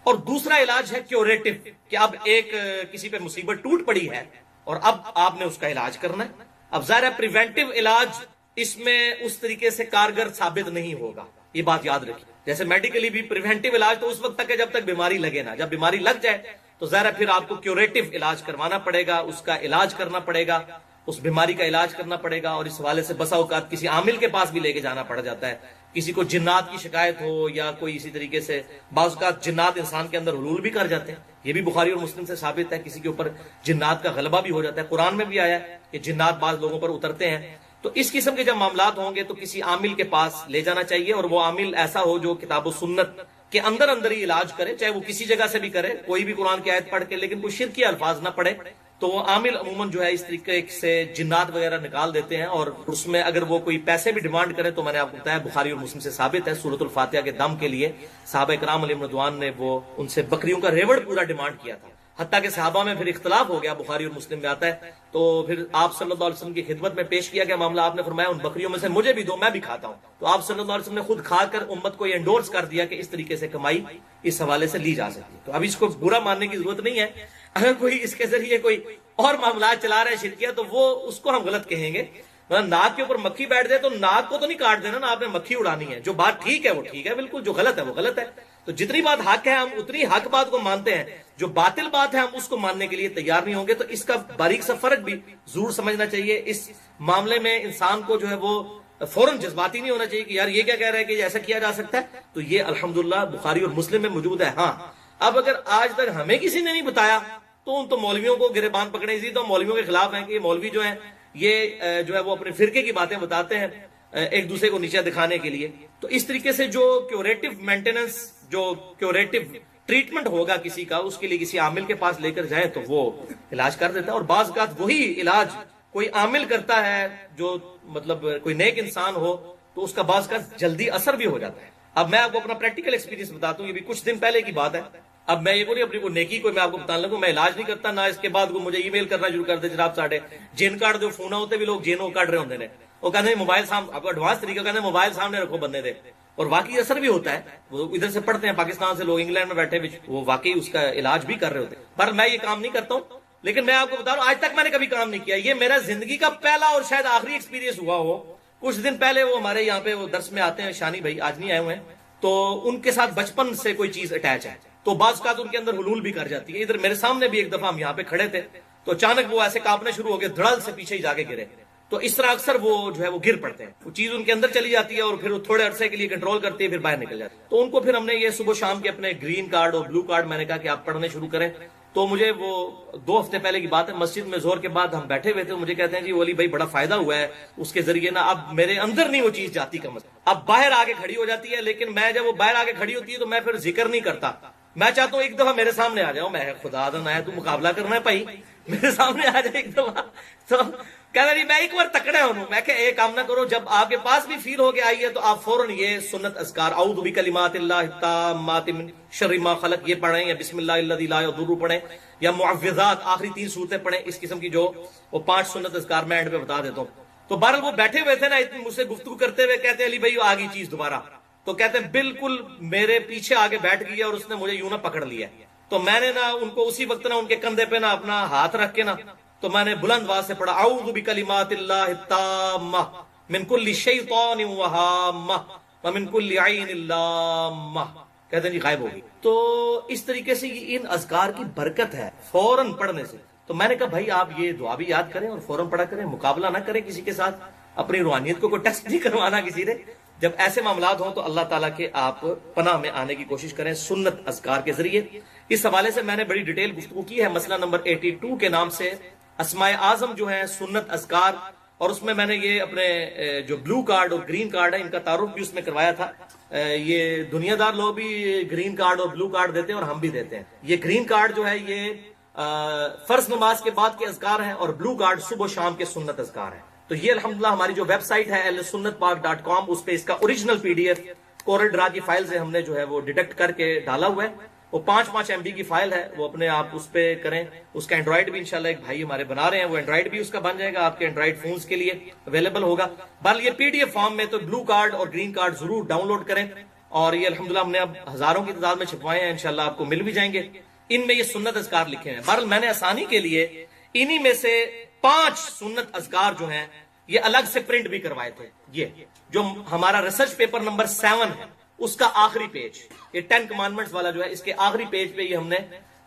اور دوسرا علاج ہے کیوریٹو، کہ اب ایک کسی پہ مصیبت ٹوٹ پڑی ہے اور اب آپ نے اس کا علاج کرنا ہے. اب ظاہر ہے پریونٹیو علاج اس میں اس طریقے سے کارگر ثابت نہیں ہوگا، یہ بات یاد رکھیے. جیسے میڈیکلی بھی پریونٹیو علاج تو اس وقت تک ہے جب تک بیماری لگے نا. جب بیماری لگ جائے تو ظاہر پھر آپ کو کیوریٹو علاج کروانا پڑے گا، اس کا علاج کرنا پڑے گا، اس بیماری کا علاج کرنا پڑے گا. اور اس حوالے سے بسا اوقات کسی عامل کے پاس بھی لے کے جانا پڑ جاتا ہے. کسی کو جنات کی شکایت ہو یا کوئی اسی طریقے سے، بعض اوقات جنات انسان کے اندر حلول بھی کر جاتے ہیں، یہ بھی بخاری اور مسلم سے ثابت ہے. کسی کے اوپر جنات کا غلبہ بھی ہو جاتا ہے، قرآن میں بھی آیا ہے کہ جنات بعض لوگوں پر اترتے ہیں. تو اس قسم کے جب معاملات ہوں گے تو کسی عامل کے پاس لے جانا چاہیے، اور وہ عامل ایسا ہو جو کتاب و سنت کے اندر ہی علاج کرے، چاہے وہ کسی جگہ سے بھی کرے، کوئی بھی قرآن کی آیت پڑھ کے، لیکن کوئی شرکی الفاظ نہ پڑھے. تو وہ عامل عموماً جو ہے اس طریقے سے جنات وغیرہ نکال دیتے ہیں. اور اس میں اگر وہ کوئی پیسے بھی ڈیمانڈ کرے تو میں نے آپ کو بتایا بخاری اور مسلم سے ثابت ہے، سورۃ الفاتحہ کے دم کے لیے صحابہ کرام علیہم رضوان نے وہ ان سے بکریوں کا ریوڑ پورا ڈیمانڈ کیا تھا. حتیٰ کہ صحابہ میں پھر اختلاف ہو گیا، بخاری اور مسلم میں آتا ہے. تو پھر آپ صلی اللہ علیہ وسلم کی خدمت میں پیش کیا گیا معاملہ. آپ نے فرمایا ان بکریوں میں سے مجھے بھی دو، میں بھی کھاتا ہوں. تو آپ صلی اللہ علیہ وسلم نے خود کھا کر امت کو یہ انڈورس کر دیا کہ اس طریقے سے کمائی اس حوالے سے لی جا سکتی ہے. تو اب اس کو برا ماننے کی ضرورت نہیں ہے. اگر کوئی اس کے ذریعے کوئی اور معاملات چلا رہا ہے شرکیہ، تو وہ اس کو ہم غلط کہیں گے. ناک کے اوپر مکھی بیٹھ جائے تو ناک کو تو نہیں کاٹ دینا نا، آپ نے مکھی اڑانی ہے. جو بات ٹھیک ہے وہ ٹھیک ہے بالکل، جو غلط ہے وہ غلط ہے. تو جتنی بات حق ہے ہم اتنی حق بات کو مانتے ہیں، جو باطل بات ہے ہم اس کو ماننے کے لیے تیار نہیں ہوں گے. تو اس کا باریک سا فرق بھی ضرور سمجھنا چاہیے. اس معاملے میں انسان کو جو ہے وہ فوراً جذباتی نہیں ہونا چاہیے کہ یار یہ کیا کہہ رہا ہے کہ ایسا کیا جا سکتا ہے. تو یہ الحمدللہ بخاری اور مسلم میں موجود ہے. ہاں اب اگر آج تک ہمیں کسی نے نہیں بتایا تو ان تو مولویوں کو گریبان پکڑے. اسی تو مولویوں کے خلاف ہیں کہ یہ مولوی جو ہیں یہ جو ہے وہ اپنے فرقے کی باتیں بتاتے ہیں ایک دوسرے کو نیچے دکھانے کے لیے. تو اس طریقے سے جو کیوریٹو مینٹیننس، جو کیوریٹو ٹریٹمنٹ ہوگا کسی کا، اس کے لیے کسی عامل کے پاس لے کر جائیں تو وہ علاج کر دیتا ہے. اور بعض اوقات وہی علاج کوئی عامل کرتا ہے جو مطلب کوئی نیک انسان ہو تو اس کا بعض اوقات جلدی اثر بھی ہو جاتا ہے. اب میں آپ کو اپنا پریکٹیکل ایکسپیرینس بتاتا ہوں، یہ بھی کچھ دن پہلے کی بات ہے. اب میں یہ کو نہیں اپنی کو نیکی کو میں آپ کو بتانے لگوں، میں علاج نہیں کرتا نہ اس کے بعد وہ مجھے ای میل کرنا شروع کر دے جناب ساڈے جین کارڈ جو فون ہوتے بھی لوگ جینوں کاٹ رہے ہوتے ہیں، وہ کہتے ہیں موبائل سامنے، آپ کو ایڈوانس طریقہ کہتے ہیں موبائل سامنے رکھو بندے دے. اور واقعی اثر بھی ہوتا ہے. وہ ادھر سے پڑھتے ہیں پاکستان سے لوگ انگلینڈ میں بیٹھے ہوئے، وہ واقعی اس کا علاج بھی کر رہے ہوتے ہیں. پر میں یہ کام نہیں کرتا ہوں، لیکن میں آپ کو بتا رہا ہوں آج تک میں نے کبھی کام نہیں کیا. یہ میرا زندگی کا پہلا اور شاید آخری ایکسپیرینس ہوا ہو. کچھ دن پہلے وہ ہمارے یہاں پہ وہ درس میں آتے ہیں، شانی بھائی آج نہیں آئے ہوئے ہیں، تو ان کے ساتھ بچپن سے کوئی چیز اٹیچ ہے تو بعض کا ان کے اندر حلول بھی کر جاتی ہے. ادھر میرے سامنے بھی ایک دفعہ ہم یہاں پہ کھڑے تھے تو اچانک وہ ایسے کانپنے شروع ہو گئے، دھڑل سے پیچھے ہی جا کے گرے. تو اس طرح اکثر وہ جو ہے وہ گر پڑتے ہیں، وہ چیز ان کے اندر چلی جاتی ہے اور پھر وہ تھوڑے عرصے کے لیے کنٹرول کرتی ہے، پھر باہر نکل جاتی ہے. تو ان کو پھر ہم نے یہ صبح شام کے اپنے گرین کارڈ اور بلو کارڈ میں نے کہا کہ آپ پڑھنے شروع کریں. تو مجھے وہ 2 ہفتے پہلے کی بات ہے، مسجد میں زور کے بعد ہم بیٹھے ہوئے تھے، مجھے کہتے ہیں جی ولی بھائی بڑا فائدہ ہوا ہے اس کے ذریعے نا. اب میرے اندر نہیں وہ چیز جاتی کم از کم، اب باہر آ کے کھڑی ہو جاتی ہے، لیکن میں جب وہ باہر آ کے کھڑی ہوتی ہے تو میں پھر ذکر نہیں کرتا، میں چاہتا ہوں ایک دفعہ میرے سامنے آ جاؤ، میں خدا نہ ہے تو مقابلہ کرنا ہے بھائی، میرے سامنے آ جائے ایک دفعہ تو کہنا جی میں ایک بار تکڑا ہوں، میں کہ ایک کام نہ کرو، جب آپ کے پاس بھی فیل ہو کے آئی ہے تو آپ فوراً یہ سنت اذکار اعوذ بکلمات اللہ التامات من شر ما خلق یہ پڑھیں، یا بسم اللہ الذی لا یضر پڑھیں، یا معوذات آخری 3 صورتیں پڑھیں، اس قسم کی جو وہ 5 سنت اذکار میں اینڈ پہ بتا دیتا ہوں۔ تو بہرحال وہ بیٹھے ہوئے تھے نا، اتنی مجھ سے گفتگو کرتے ہوئے کہتے ہیں علی بھائی آ گئی چیز دوبارہ، تو کہتے ہیں بالکل میرے پیچھے آگے بیٹھ گیا اور اس نے مجھے یوں نہ پکڑ لیا، تو میں نے نا ان کو اسی وقت نا ان کے کندھے پہ نا اپنا ہاتھ رکھ کے نا تو میں نے بلند آواز سے پڑھا اعوذ بکلمات اللہ التامہ من کل شیطان وہامہ ومن کل عین لامہ، کہتے ہیں جی غائب ہوگی۔ تو اس طریقے سے ان اذکار کی برکت ہے فوراً پڑھنے سے۔ تو میں نے کہا بھائی آپ یہ دعا بھی یاد کریں اور فوراً پڑھا کریں، مقابلہ نہ کریں کسی کے ساتھ، اپنی روحانیت کو کوئی ٹیسٹ نہیں کروانا کسی نے۔ جب ایسے معاملات ہوں تو اللہ تعالیٰ کے آپ پناہ میں آنے کی کوشش کریں سنت اذکار کے ذریعے۔ اس حوالے سے میں نے بڑی ڈیٹیل گفتگو کی ہے، مسئلہ نمبر 82 کے نام سے اسماء اعظم جو ہیں سنت اذکار، اور اس میں نے یہ اپنے جو بلو کارڈ اور گرین کارڈ ہے ان کا تعارف بھی اس میں کروایا تھا۔ یہ دنیا دار لوگ بھی گرین کارڈ اور بلو کارڈ دیتے ہیں اور ہم بھی دیتے ہیں۔ یہ گرین کارڈ جو ہے یہ فرض نماز کے بعد کے اذکار ہیں، اور بلو کارڈ صبح و شام کے سنت اذکار ہیں۔ تو یہ الحمدللہ ہماری جو ویب سائٹ ہے sunnatpark.com، اس پہ اس کا اوریجنل PDF کورل ڈرا کی فائل سے ہم نے جو ہے وہ ڈیٹیکٹ کر کے ڈالا ہوا ہے، وہ 5 MB کی فائل ہے، وہ اپنے آپ اس پہ کریں۔ اس کا اینڈرائڈ بھی انشاءاللہ ایک بھائی ہمارے بنا رہے ہیں، وہ اینڈرائڈ بھی اس کا بن جائے گا، آپ کے اینڈرائڈ فونز کے لیے اویلیبل ہوگا۔ بہرحال یہ PDF فارم میں تو بلو کارڈ اور گرین کارڈ ضرور ڈاؤن لوڈ کریں، اور یہ الحمدللہ ہم نے اب ہزاروں کی تعداد میں چھپوائے ہیں، انشاءاللہ آپ کو مل بھی جائیں گے۔ ان میں یہ سنت اذکار لکھے ہیں۔ بہرحال میں نے آسانی کے لیے انہی میں سے 5 سنت اذکار جو ہیں یہ الگ سے پرنٹ بھی کروائے تھے۔ یہ جو ہمارا ریسرچ پیپر نمبر 7 ہے اس کا آخری پیج، یہ 10 کمانڈمنٹس والا جو ہے، اس کے آخری پیج پہ یہ ہم نے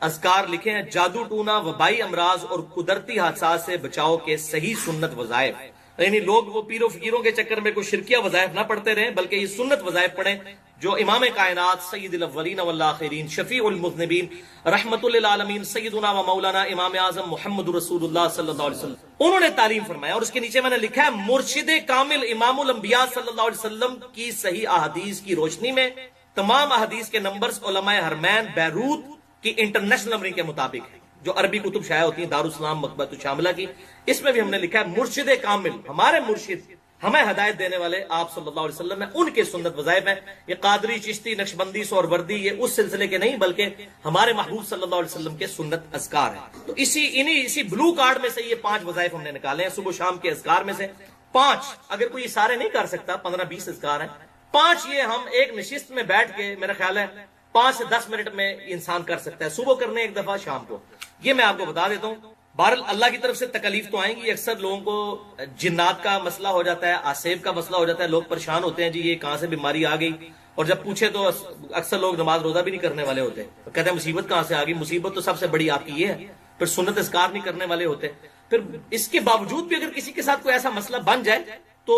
اذکار لکھے ہیں، جادو ٹونا، وبائی امراض اور قدرتی حادثات سے بچاؤ کے صحیح سنت وظائف۔ یعنی لوگ وہ پیر و فقیروں کے چکر میں کوئی شرکیہ وظائف نہ پڑھتے رہیں، بلکہ یہ سنت وظائف پڑھیں جو امام کائنات سید الاولین والآخرین شفیع المذنبین رحمت للعالمین سیدنا و مولانا امام اعظم محمد رسول اللہ صلی اللہ علیہ وسلم انہوں نے تعلیم فرمایا۔ اور اس کے نیچے میں نے لکھا ہے مرشد کامل امام الانبیاء صلی اللہ علیہ وسلم کی صحیح احادیث کی روشنی میں تمام احادیث کے نمبرز علماء حرمین بیروت کی انٹرنیشنل نمبرنگ کے مطابق ہے، جو عربی کتب شائع ہوتی ہیں دارالاسلام مکتبۃ الشاملہ کی، اس میں بھی ہم نے لکھا ہے مرشد کامل، ہمارے مرشد ہمیں ہدایت دینے والے آپ صلی اللہ علیہ وسلم میں ان کے سنت وظائف ہیں۔ یہ قادری، چشتی، نقشبندی، سہروردی یہ اس سلسلے کے نہیں، بلکہ ہمارے محبوب صلی اللہ علیہ وسلم کے سنت اذکار ہیں۔ تو اسی بلو کارڈ میں سے یہ 5 وظائف ہم نے نکالے ہیں صبح و شام کے اذکار میں سے 5۔ اگر کوئی سارے نہیں کر سکتا، 15-20 اذکار ہیں، 5 یہ ہم ایک نشست میں بیٹھ کے میرا خیال ہے 5 سے 10 منٹ میں انسان کر سکتا ہے، صبح کرنے ایک دفعہ، شام کو۔ یہ میں آپ کو بتا دیتا ہوں۔ بہرحال اللہ کی طرف سے تکلیف تو آئیں گی، اکثر لوگوں کو جنات کا مسئلہ ہو جاتا ہے، آسیب کا مسئلہ ہو جاتا ہے، لوگ پریشان ہوتے ہیں جی یہ کہاں سے بیماری آ گئی، اور جب پوچھے تو اکثر لوگ نماز روزہ بھی نہیں کرنے والے ہوتے، کہتے ہیں مصیبت کہاں سے آ گئی۔ مصیبت تو سب سے بڑی آپ کی یہ ہے، پھر سنت اذکار نہیں کرنے والے ہوتے۔ پھر اس کے باوجود بھی اگر کسی کے ساتھ کوئی ایسا مسئلہ بن جائے تو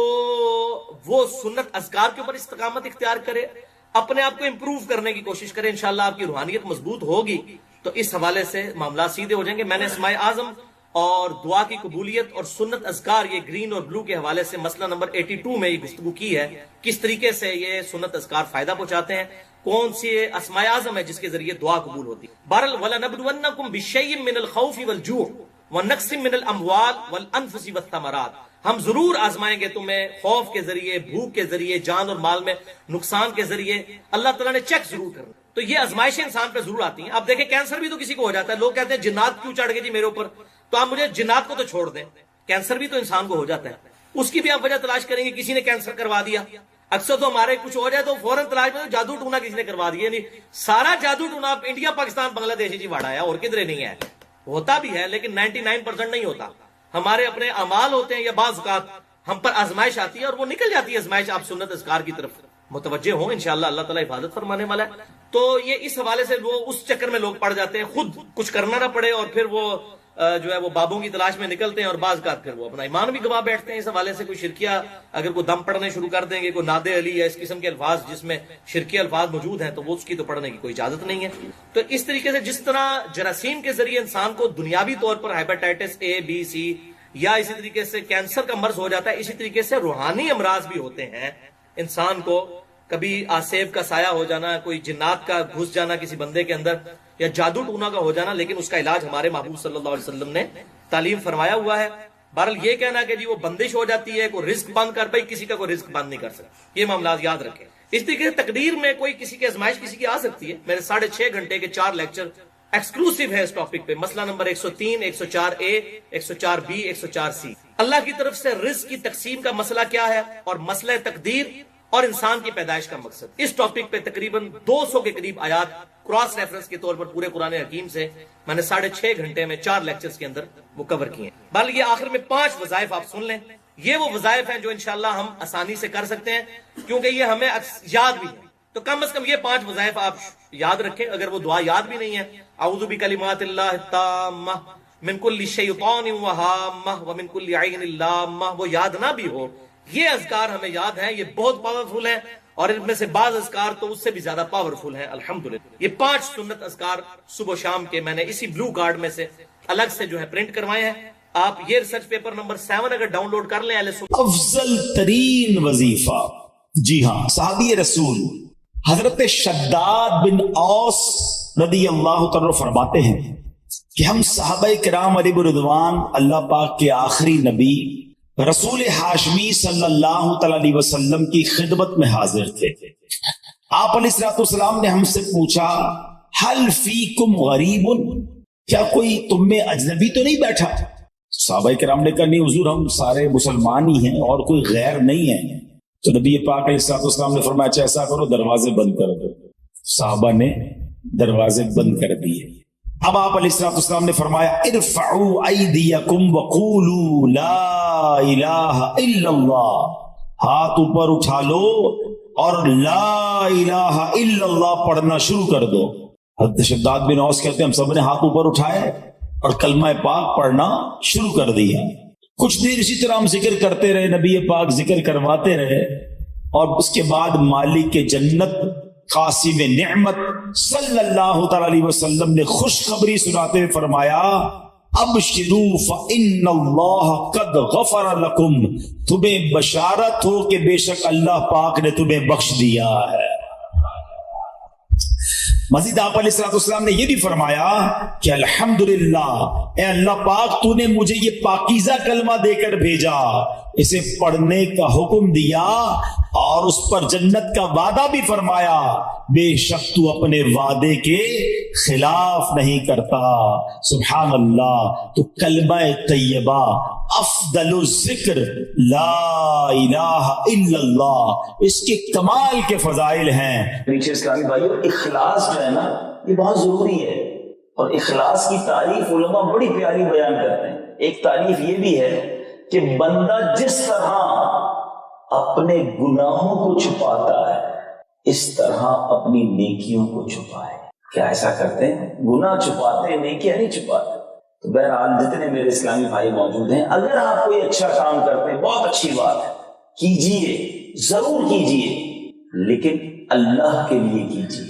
وہ سنت اذکار کے اوپر استقامت اختیار کرے، اپنے آپ کو امپروو کرنے کی کوشش کرے، انشاءاللہ آپ کی روحانیت مضبوط ہوگی تو اس حوالے سے معاملات سیدھے ہو جائیں گے۔ میں نے اسماء اعظم اور دعا کی قبولیت اور سنت اذکار یہ گرین اور بلو کے حوالے سے مسئلہ نمبر 82 میں یہ گفتگو کی ہے، کس طریقے سے یہ سنت اذکار فائدہ پہنچاتے ہیں، کون سی اسماء اعظم ہے جس کے ذریعے دعا قبول ہوتی ہے۔ بہرحال وَلَنَبْلُوَنَّكُمْ بِشَيْءٍ مِّنَ الْخَوْفِ وَالْجُوعِ وَنَقْصٍ مِّنَ الْأَمْوَالِ وَالْأَنفُسِ وَالثَّمَرَاتِ، ہم ضرور آزمائیں گے تمہیں خوف کے ذریعے، بھوک کے ذریعے، جان اور مال میں نقصان کے ذریعے، اللہ تعالیٰ نے چیک ضرور کرنا۔ تو یہ آزمائشیں انسان پہ ضرور آتی ہیں۔ آپ دیکھیں کینسر بھی تو کسی کو ہو جاتا ہے، لوگ کہتے ہیں جنات کیوں چڑھ گئے جی میرے اوپر، تو آپ مجھے جنات کو تو چھوڑ دیں، کینسر بھی تو انسان کو ہو جاتا ہے، اس کی بھی آپ وجہ تلاش کریں گے، کسی نے کینسر کروا دیا۔ اکثر تو ہمارے کچھ ہو جائے تو فوراً تلاش میں جادو ٹونا کسی نے کروا دیا، یعنی سارا جادو ٹونا آپ انڈیا، پاکستان، بنگلہ دیش جی واڑا ہے، اور کدھر نہیں ہے، ہوتا بھی ہے لیکن 99% نہیں ہوتا۔ ہمارے اپنے اعمال ہوتے ہیں یا بعض اوقات ہم پر آزمائش آتی ہے اور وہ نکل جاتی ہے آزمائش، آپ سنت اذکار کی طرف متوجہ ہوں، انشاءاللہ اللہ تعالیٰ حفاظت فرمانے والا ہے۔ تو یہ اس حوالے سے وہ اس چکر میں لوگ پڑ جاتے ہیں، خود کچھ کرنا نہ پڑے، اور پھر وہ جو ہے وہ بابوں کی تلاش میں نکلتے ہیں، اور بعض کا پھر وہ اپنا ایمان بھی گوا بیٹھتے ہیں۔ اس حوالے سے کوئی شرکیہ اگر کوئی دم پڑھنے شروع کر دیں گے، کوئی ناد علی یا اس قسم کے الفاظ جس میں شرکی الفاظ موجود ہیں، تو وہ اس کی تو پڑھنے کی کوئی اجازت نہیں ہے۔ تو اس طریقے سے جس طرح جراثیم کے ذریعے انسان کو دنیاوی طور پر ہیپاٹائٹس A B C یا اسی طریقے سے کینسر کا مرض ہو جاتا ہے، اسی طریقے سے روحانی امراض بھی ہوتے ہیں انسان کو کبھی آسیب کا سایہ ہو جانا، کوئی جنات کا گھس جانا کسی بندے کے اندر، یا جادو ٹونا کا ہو جانا، لیکن اس کا علاج ہمارے محبوب صلی اللہ علیہ وسلم نے تعلیم فرمایا ہوا ہے۔ بہرحال یہ کہنا کہ جی وہ بندش ہو جاتی ہے، کوئی رزق بند کر، بھائی کسی کا کوئی رزق بند نہیں کر سکتا، یہ معاملات یاد رکھیں۔ اس طریقے سے تقدیر میں کوئی کسی کی آزمائش کسی کی آ سکتی ہے۔ میرے 6.5 گھنٹے کے 4 لیکچر ایکسکلوسیو ہے اس ٹاپک پہ، مسئلہ نمبر 103، 104A، 104B، 104C۔ اللہ کی طرف سے رزق کی تقسیم کا مسئلہ کیا ہے اور مسئلہ تقدیر اور انسان کی پیدائش کا مقصد، اس ٹاپک پہ تقریباً 200 کے قریب آیات کراس ریفرنس کے طور پر پورے قرآن حکیم سے میں نے 6.5 گھنٹے میں 4 لیکچرز کے اندر وہ کور کیے ہیں۔ بلکہ یہ آخر میں 5 وظائف آپ سن لیں، یہ وہ وظائف ہیں جو انشاءاللہ ہم آسانی سے کر سکتے ہیں، کیونکہ یہ ہمیں یاد بھی ہے، تو کم از کم یہ 5 وظائف آپ یاد رکھیں۔ اگر وہ دعا یاد بھی نہیں ہے، اعوذ بکلمات اللہ التامہ من کل شیطان وہامہ ومن کل عین لامہ، وہ یاد نہ بھی ہو، یہ اذکار ہمیں یاد ہیں، یہ بہت پاورفل ہیں، اور ان میں سے بعض اذکار تو اس سے بھی زیادہ پاورفل ہیں الحمدللہ۔ یہ 5 سنت اذکار صبح و شام کے میں نے اسی بلو کارڈ میں سے الگ سے جو ہے پرنٹ کروائے ہیں۔ آپ یہ ریسرچ پیپر نمبر 7 اگر ڈاؤن لوڈ کر لیں افضل ترین وظیفہ، جی ہاں، صحابی رسول حضرت شداد بن اوس رضی اللہ تعالیٰ فرماتے ہیں کہ ہم صحابہ کرام علیہ رضوان اللہ پاک کے آخری نبی رسول ہاشمی صلی اللہ تعالی علیہ وسلم کی خدمت میں حاضر تھے۔ آپ علیہ الصلوۃ والسلام نے ہم سے پوچھا حل فیکم غریب، کیا کوئی تم میں اجنبی تو نہیں بیٹھا؟ صحابہ کرام نے کہا نہیں حضور، ہم سارے مسلمان ہی ہیں اور کوئی غیر نہیں ہے۔ تو نبی پاک علیہ الصلوۃ والسلام نے فرمایا اچھا ایسا کرو، دروازے بند کر دو۔ صحابہ نے دروازے بند کر دیے۔ اب آپ علیہ الصلوۃ والسلام نے فرمایا ارفعوا ایدیکم وقولوا لا الہ الا اللہ، ہاتھ اوپر اٹھا لو اور لا الہ الا اللہ پڑھنا شروع کر دو۔ حضرت شداد بن اوس کہتے ہیں ہم سب نے ہاتھ اوپر اٹھائے اور کلمہ پاک پڑھنا شروع کر دیا۔ کچھ دیر اسی طرح ہم ذکر کرتے رہے، نبی پاک ذکر کرواتے رہے، اور اس کے بعد مالک کے جنت قاسم نعمت صلی اللہ تعالی علیہ وسلم نے خوشخبری سناتے ہوئے فرمایا ابشروا فإن اللہ قد غفر لکم، تمہیں بشارت ہو کہ بے شک اللہ پاک نے تمہیں بخش دیا ہے۔ مزید آپ علیہ الصلوۃ والسلام نے یہ بھی فرمایا کہ الحمدللہ، اے اللہ پاک تو نے مجھے یہ پاکیزہ کلمہ دے کر بھیجا، اسے پڑھنے کا حکم دیا اور اس پر جنت کا وعدہ بھی فرمایا، بے شک تو اپنے وعدے کے خلاف نہیں کرتا۔ سبحان اللہ۔ تو کلمہ طیبہ افضل الذکر لا الہ الا اللہ، اس کے کمال کے فضائل ہیں۔ نیچے اسلامی بھائیو، اخلاص جو ہے نا یہ بہت ضروری ہے، اور اخلاص کی تعریف علماء بڑی پیاری بیان کرتے ہیں۔ ایک تعریف یہ بھی ہے کہ بندہ جس طرح اپنے گناہوں کو چھپاتا ہے اس طرح اپنی نیکیوں کو چھپائے۔ کیا ایسا کرتے ہیں؟ گناہ چھپاتے ہیں، نیکیاں نہیں چھپاتے۔ تو بہرحال جتنے میرے اسلامی بھائی موجود ہیں، اگر آپ کوئی اچھا کام کرتے ہیں بہت اچھی بات ہے، کیجئے، ضرور کیجئے، لیکن اللہ کے لیے کیجئے،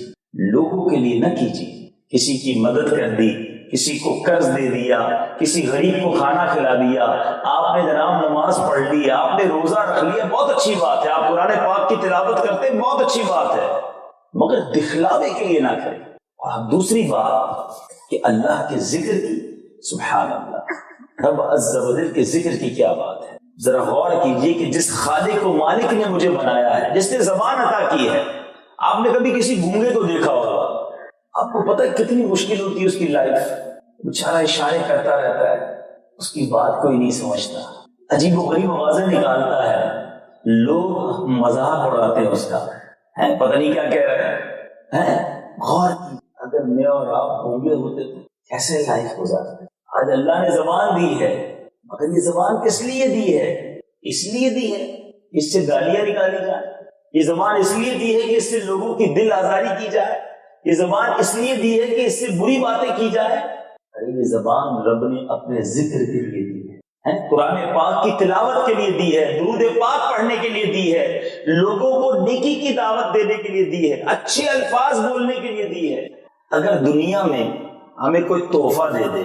لوگوں کے لیے نہ کیجئے۔ کسی کی مدد کر دی، کسی کو قرض دے دیا، کسی غریب کو کھانا کھلا دیا، آپ نے جناب نماز پڑھ لی، آپ نے روزہ رکھ لیا، بہت اچھی بات ہے، آپ قرآن پاک کی تلاوت کرتے ہیں، بہت اچھی بات ہے، مگر دکھلاوے کے لیے نہ کریں۔ اور دوسری بات کہ اللہ کے ذکر کی، سبحان اللہ، رب عز و جل کے ذکر کی کیا بات ہے۔ ذرا غور کیجئے کہ جس خالق و مالک نے مجھے بنایا ہے، جس نے زبان عطا کی ہے، آپ نے کبھی کسی گونگے کو دیکھا ہوگا، آپ کو پتہ ہے کتنی مشکل ہوتی ہے اس کی لائف، بیچارہ اشارے کرتا رہتا ہے، اس کی بات کوئی نہیں سمجھتا، عجیب و غریب آوازیں نکالتا ہے، لوگ مذاق اڑاتے ہیں اس کا، پتہ نہیں کیا کہہ رہے ہیں۔ غور کی، اگر میں اور آپ گونگے ہوتے تو کیسے لائف گزارتے؟ آج اللہ نے زبان دی ہے، مگر یہ زبان کس لیے دی ہے؟ اس لیے دی ہے اس سے گالیاں نکالی جائیں، یہ زبان اس لیے دی ہے کہ اس سے لوگوں کی دل آزاری کی جائے، یہ زبان اس لیے دی ہے کہ اس سے بری باتیں کی جائے۔ یہ زبان رب نے اپنے ذکر کے لیے دی ہے، قرآن پاک کی تلاوت کے لیے دی ہے، درود پاک پڑھنے کے لیے دی ہے، لوگوں کو نیکی کی دعوت دینے کے لیے دی ہے، اچھے الفاظ بولنے کے لیے دی ہے۔ اگر دنیا میں ہمیں کوئی تحفہ دے دے،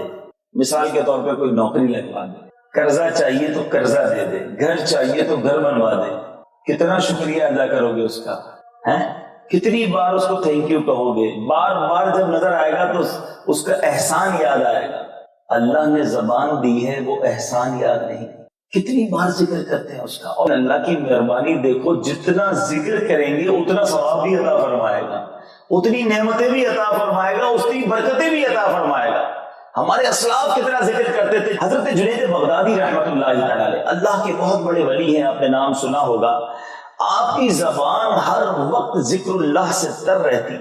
مثال کے طور پہ کوئی نوکری لگوا دے، قرضہ چاہیے تو قرضہ دے دے، گھر چاہیے تو گھر بنوا دے، کتنا شکریہ ادا کرو گے اس کا؟ ہیں؟ کتنی بار اس کو تھینک یو کہو گے؟ بار بار جب نظر آئے گا تو اس کا احسان یاد آئے گا. اللہ نے زبان دی ہے، وہ احسان یاد نہیں. کتنی بار ذکر کرتے ہیں اس کا. اور اللہ کی مہربانی دیکھو، جتنا ذکر کریں گے اتنا ثواب بھی عطا فرمائے گا، اتنی نعمتیں بھی عطا فرمائے گا، اتنی برکتیں بھی عطا فرمائے گا. ہمارے اسلاف کتنا ذکر کرتے تھے. حضرت جنید بغدادی رحمۃ اللہ تعالی، اللہ کے بہت بڑے ولی ہیں، آپ نے نام سنا ہوگا. آپ کی زبان ہر وقت ذکر اللہ سے تر رہتی.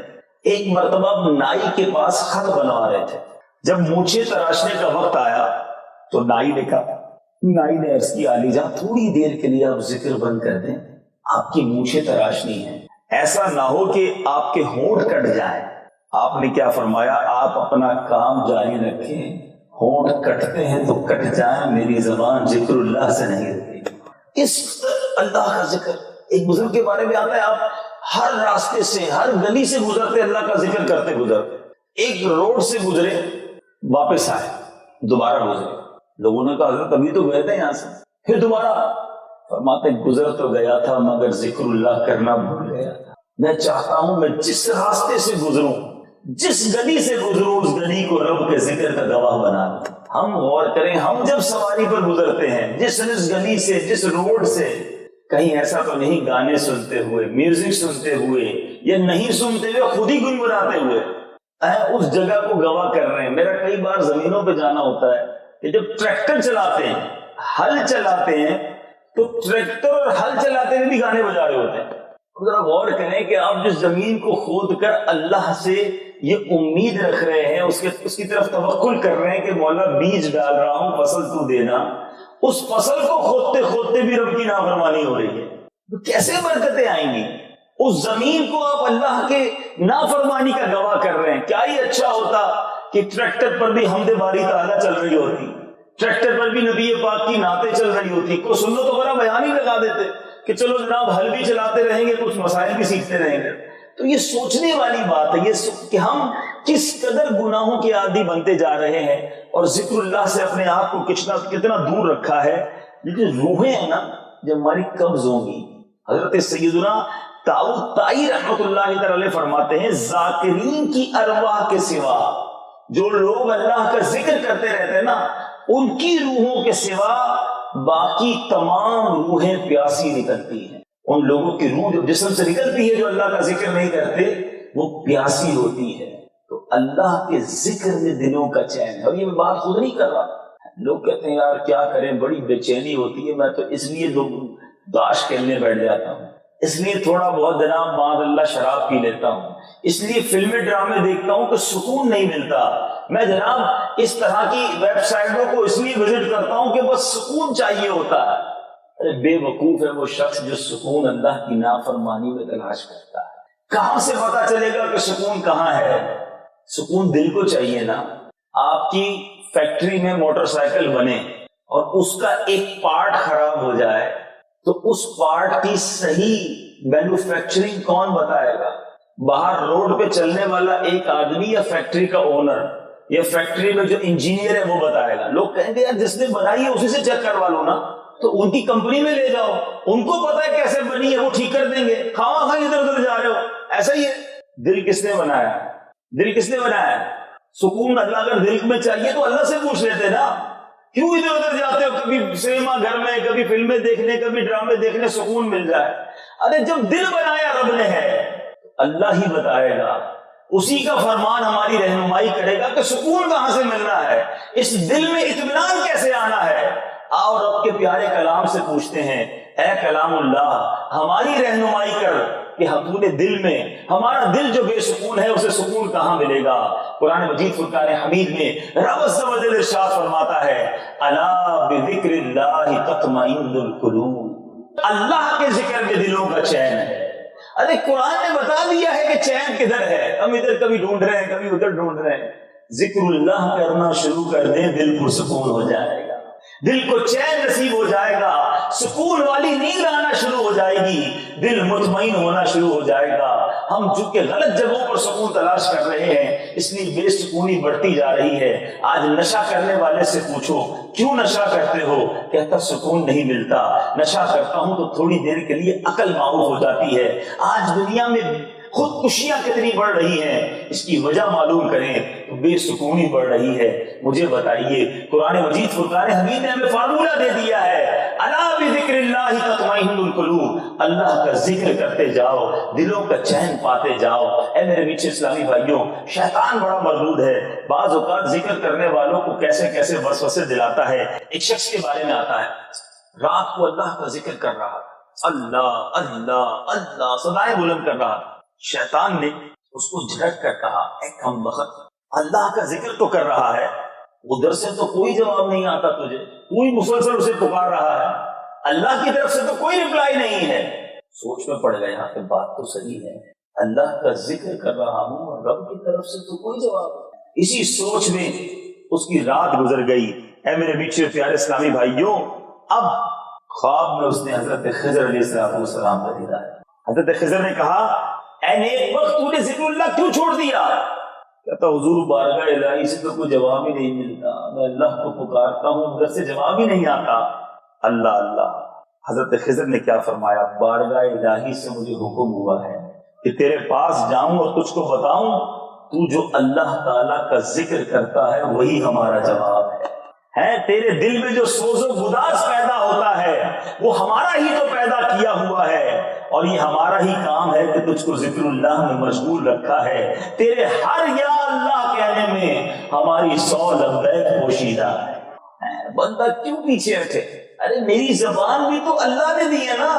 ایک مرتبہ نائی کے پاس خط بنوا رہے تھے. جب مونچھیں تراشنے کا وقت آیا تو نائی نے کہا، نائی نے عرض کی عالی جان تھوڑی دیر کے لیے آپ ذکر بند کر دیں، آپ کی مونچھیں تراشنی ہے، ایسا نہ ہو کہ آپ کے ہونٹ کٹ جائیں. آپ نے کیا فرمایا؟ آپ اپنا کام جاری رکھیں، ہونٹ کٹتے ہیں تو کٹ جائیں، میری زبان ذکر اللہ سے نہیں رہتی. اس اللہ کا ذکر. ایک بزرگ کے بارے میں آتا ہے، آپ ہر راستے سے، ہر گلی سے گزرتے اللہ کا ذکر کرتے گزرتے. ایک روڈ سے گزرے، واپس آئے، دوبارہ گزرے. لوگوں نے کہا حضرت ابھی تو گئے تھے یہاں سے، پھر دوبارہ. فرماتے گزر تو گیا تھا مگر ذکر اللہ کرنا بھول گیا تھا. میں چاہتا ہوں میں جس راستے سے گزروں، جس گلی سے گزروں، اس گلی کو رب کے ذکر کا گواہ بنا دوں. ہم غور کریں، ہم جب سواری پر گزرتے ہیں، جس گلی سے، جس روڈ سے، کہیں ایسا تو نہیں گانے سنتے ہوئے، میوزک سنتے ہوئے، یا نہیں سنتے ہوئے خود ہی گنگناتے ہوئے اس جگہ کو گواہ کر رہے ہیں. میرا کئی بار زمینوں پہ جانا ہوتا ہے کہ جب ٹریکٹر چلاتے ہیں، ہل چلاتے ہیں، تو ٹریکٹر اور ہل چلاتے ہوئے بھی گانے بجا رہے ہوتے ہیں. ذرا غور کریں کہ آپ جس زمین کو کھود کر اللہ سے یہ امید رکھ رہے ہیں، اس کی طرف توکل کر رہے ہیں کہ مولا بیج ڈال رہا ہوں، فصل تو دینا، اس فصل کو کھودتے کھودتے بھی رب کی نافرمانی ہو رہی ہے، تو کیسے برکتیں آئیں گی؟ اس زمین کو آپ اللہ کے نافرمانی کا گواہ کر رہے ہیں. کیا ہی اچھا ہوتا کہ ٹریکٹر پر بھی حمد باری تعالیٰ چل رہی ہوتی، ٹریکٹر پر بھی نبی پاک کی نعتیں چل رہی ہوتی. کوئی سنت وغیرہ بیان ہی لگا دیتے کہ چلو جناب ہل بھی چلاتے رہیں گے، کچھ مسائل بھی سیکھتے رہیں گے. تو یہ سوچنے والی بات ہے یہ کہ ہم کس قدر گناہوں کے عادی بنتے جا رہے ہیں اور ذکر اللہ سے اپنے آپ کو کتنا دور رکھا ہے. یہ جو روحیں ہیں نا، جب ہماری قبض ہوں گی، حضرت سیدنا داؤد طائی رحمۃ اللہ تعالی فرماتے ہیں، ذاکرین کی ارواح کے سوا، جو لوگ اللہ کا ذکر کرتے رہتے ہیں نا، ان کی روحوں کے سوا باقی تمام روحیں پیاسی نکلتی ہیں. ان لوگوں کی روح جو جسم سے نکلتی ہے، جو اللہ کا ذکر نہیں کرتے، وہ پیاسی ہوتی ہے. تو اللہ کے ذکر میں دلوں کا چین ہے. اور یہ میں بات خود نہیں کر رہا، لوگ کہتے ہیں یار کیا کریں، بڑی بے چینی ہوتی ہے، میں تو اس لیے داش کھیلنے بیٹھ جاتا ہوں، اس لیے تھوڑا بہت جناب معاذ اللہ شراب پی لیتا ہوں، اس لیے فلمیں ڈرامے دیکھتا ہوں کہ سکون نہیں ملتا، میں جناب اس طرح کی ویب سائٹوں کو اس لیے وزٹ کرتا ہوں کہ بس سکون چاہیے ہوتا ہے. ارے بے وقوف ہے وہ شخص جو سکون اللہ کی نافرمانی میں تلاش کرتا ہے. کہاں سے پتا چلے گا کہ سکون کہاں ہے؟ سکون دل کو چاہیے نا. آپ کی فیکٹری میں موٹر سائیکل بنے اور اس کا ایک پارٹ خراب ہو جائے تو اس پارٹ کی صحیح مینوفیکچرنگ کون بتائے گا؟ باہر روڈ پہ چلنے والا ایک آدمی یا فیکٹری کا اونر یا فیکٹری میں جو انجینئر ہے وہ بتائے گا؟ لوگ کہیں گے یار جس نے بنائی ہے اسی سے چیک کروا لو نا، تو ان کی کمپنی میں لے جاؤ، ان کو پتا ہے کیسے بنی ہے، وہ ٹھیک کر دیں گے. خواہ ادھر ادھر جا رہے ہو. ایسا ہی ہے، دل کس نے بنایا؟ دل کس نے بنایا؟ سکون اللہ اگر دل میں چاہیے تو اللہ سے پوچھ لیتے نا، کیوں ادھر ادھر جاتے ہو؟ کبھی سینما گھر میں، کبھی فلمیں دیکھنے، کبھی ڈرامے دیکھنے، سکون مل جائے. ارے جب دل بنایا رب نے ہے، اللہ ہی بتائے گا، اسی کا فرمان ہماری رہنمائی کرے گا کہ سکون کہاں سے ملنا ہے، اس دل میں اطمینان کیسے آنا ہے. آؤ رب کے پیارے کلام سے پوچھتے ہیں، اے کلام اللہ ہماری رہنمائی کر کہ ہم نے دل میں، ہمارا دل جو بے سکون ہے اسے سکون کہاں ملے گا. قرآن مجید فرقان حمید میں رب عز و جل ارشاد فرماتا ہے، الا بذکر اللہ تطمئن القلوب، اللہ کے ذکر میں دلوں کا چین ہے. ارے قرآن نے بتا دیا ہے کہ چین کدھر ہے، ہم ادھر کبھی ڈھونڈ رہے ہیں، کبھی ادھر ڈھونڈ رہے ہیں. ذکر اللہ کرنا شروع کر دیں، دل کو سکون ہو جائے گا، دل کو چین نصیب ہو جائے گا، سکون والی نیند آنا شروع ہو جائے گی، دل مطمئن ہونا شروع ہو جائے گا. ہم چونکہ غلط جگہوں پر سکون تلاش کر رہے ہیں اس لیے بے سکونی بڑھتی جا رہی ہے. آج نشہ کرنے والے سے پوچھو کیوں نشہ کرتے ہو, کہتا سکون نہیں ملتا, نشہ کرتا ہوں تو تھوڑی دیر کے لیے عقل معاف ہو جاتی ہے. آج دنیا میں خودکشیاں کتنی بڑھ رہی ہیں, اس کی وجہ معلوم کریں تو بے سکونی بڑھ رہی ہے. مجھے بتائیے, قرآن مجید فرقان حمید نے ہمیں فارمولہ دے دیا ہے, الا بذکر اللہ تطمئن القلوب, اللہ کا ذکر کرتے جاؤ دلوں کا چین پاتے جاؤ. اے میرے میٹھے اسلامی بھائیوں, شیطان بڑا مردود ہے, بعض اوقات ذکر کرنے والوں کو کیسے کیسے وسوسے دلاتا ہے. ایک شخص کے بارے میں آتا ہے, رات کو اللہ کا ذکر کر رہا تھا, اللہ اللہ اللہ صدائیں بلند کر رہا تھا. شیطان نے اس کو جھڑک کر کہا, اے کم بخت, اللہ کا ذکر تو کر رہا ہے, ادھر سے تو کوئی جواب نہیں آتا تجھے, کوئی مسلسل اسے پکار رہا ہے, اللہ کی طرف سے تو کوئی رپلائی نہیں ہے. سوچ میں پڑ گیا کہ بات تو صحیح ہے, اللہ کا ذکر کر رہا ہوں اور رب کی طرف سے تو کوئی جواب نہیں. اسی سوچ میں اس کی رات گزر گئی. اے میرے میٹھے پیارے اسلامی بھائیوں, اب خواب میں اس نے حضرت خضر علیہ السلام کا دیدار. حضرت خضر نے کہا, اے نیک وقت تو نے ذکر اللہ کیوں چھوڑ دیا؟ کہتا حضور بارگاہ الہی سے تو کوئی جواب ہی نہیں ملتا, میں اللہ کو پکارتا ہوں ادھر سے جواب ہی نہیں آتا. اللہ اللہ. حضرت خضر نے کیا فرمایا, بارگاہ الہی سے مجھے حکم ہوا ہے کہ تیرے پاس جاؤں اور تجھ کو بتاؤں تو جو اللہ تعالیٰ کا ذکر کرتا ہے وہی ہمارا جواب ہے. تیرے دل میں جو سوز و گداز پیدا ہوتا ہے وہ ہمارا ہی تو پیدا کیا ہوا ہے, اور یہ ہمارا ہی کام ہے کہ تجھ کو ذکر اللہ میں مشغول رکھا ہے. تیرے ہر یا اللہ کہنے میں ہماری 100 لبیک پوشیدہ ہے. بندہ کیوں پیچھے ہٹے؟ ارے میری زبان بھی تو اللہ نے دی ہے نا.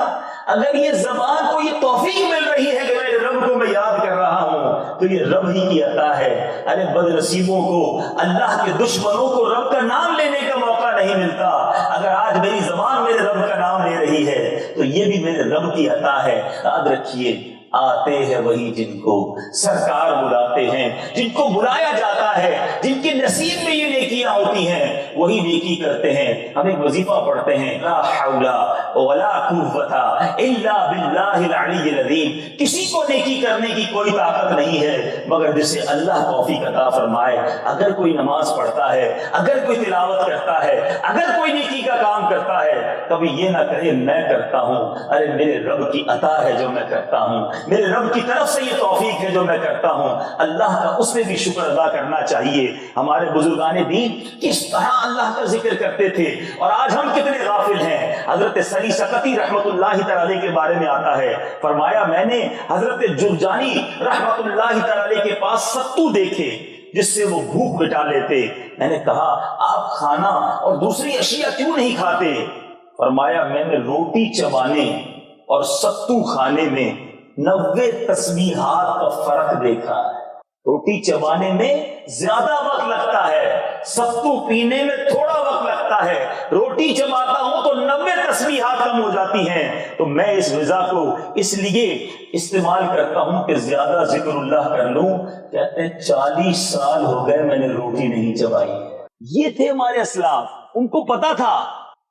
اگر یہ زبان کو یہ توفیق مل رہی ہے کہ میرے رب کو میں یاد کر رہا ہوں تو یہ رب ہی کی عطا ہے. ارے بد نصیبوں کو, اللہ کے دشمنوں کو رب کا نام لینے کا موقع نہیں ملتا. اگر آج میری زبان میرے رب کا نام لے رہی ہے تو یہ بھی میرے رب کی عطا ہے. یاد رکھیے, آتے ہیں وہی جن کو سرکار بلاتے ہیں, جن کو بلایا جاتا ہے, جن کے نصیب میں یہ نیکیاں ہوتی ہیں وہی نیکی کرتے ہیں. ہم ایک وظیفہ پڑھتے ہیں, لا حول ولا قوت الا باللہ العلی العظیم. کسی کو نیکی کرنے کی کوئی طاقت نہیں ہے مگر جسے اللہ توفیق عطا فرمائے. اگر کوئی نماز پڑھتا ہے, اگر کوئی تلاوت کرتا ہے, اگر کوئی نیکی کا کام کرتا ہے, کبھی یہ نہ کہے میں کرتا ہوں. ارے میرے رب کی عطا ہے جو میں کرتا ہوں, میرے رب کی طرف سے یہ توفیق ہے جو میں کرتا ہوں. اللہ کا اس میں بھی شکر ادا کرنا چاہیے. ہمارے بزرگان دین کس طرح اللہ کا ذکر کرتے تھے اور آج ہم کتنے غافل ہیں. حضرت سری سقطی رحمت اللہ تعالی کے بارے میں آتا ہے, فرمایا میں نے حضرت جرجانی رحمت اللہ تعالی کے پاس ستو دیکھے جس سے وہ بھوک مٹا لیتے. میں نے کہا آپ کھانا اور دوسری اشیاء کیوں نہیں کھاتے؟ فرمایا میں نے روٹی چبانے اور ستو کھانے میں 90 تسبیحات کا فرق دیکھا ہے. روٹی چبانے میں زیادہ وقت لگتا ہے, ستو پینے میں تھوڑا وقت لگتا ہے. روٹی چباتا ہوں تو 90 تسبیحات کم ہو جاتی ہیں. تو میں اس غذا کو اس لیے استعمال کرتا ہوں کہ زیادہ ذکر اللہ کر لوں. کہتے ہیں 40 سال ہو گئے میں نے روٹی نہیں چبائی. یہ تھے ہمارے اسلاف, ان کو پتا تھا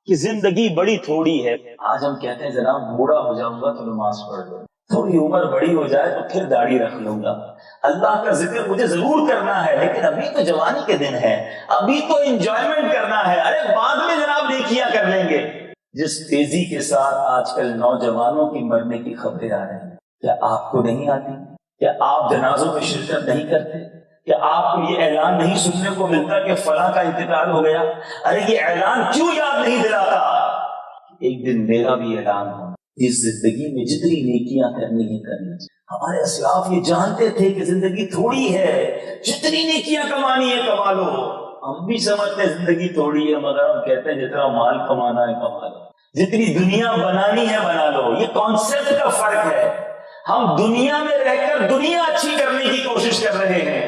کہ زندگی بڑی تھوڑی ہے. آج ہم کہتے ہیں جناب بوڑھا ہو جاؤں گا تو نماز پڑھ لوں, تھوڑی عمر بڑی ہو جائے تو پھر داڑھی رکھ لوں گا. اللہ کا ذکر مجھے ضرور کرنا ہے لیکن ابھی تو جوانی کے دن ہے, ابھی تو انجوائمنٹ کرنا ہے. ارے بعد میں جناب نیکیاں کر لیں گے. جس تیزی کے ساتھ آج کل نوجوانوں کی مرنے کی خبریں آ رہی ہیں, کیا آپ کو نہیں آتی؟ کیا آپ جنازوں میں شرکت نہیں کرتے؟ کیا آپ کو یہ اعلان نہیں سننے کو ملتا کہ فلاں کا انتقال ہو گیا؟ ارے یہ اعلان کیوں یاد نہیں دلاتا؟ ایک دن میرا بھی اعلان ہو. اس زندگی میں جتنی نیکیاں کرنی ہے کرنی. ہمارے اسلاف یہ جانتے تھے کہ زندگی تھوڑی ہے, جتنی نیکیاں کمانی ہے کما لو. ہم بھی سمجھتے ہیں زندگی تھوڑی ہے مگر ہم کہتے ہیں جتنا مال کمانا ہے کما لو, جتنی دنیا بنانی ہے بنا لو. یہ کانسیپٹ کا فرق ہے. ہم دنیا میں رہ کر دنیا اچھی کرنے کی کوشش کر رہے ہیں.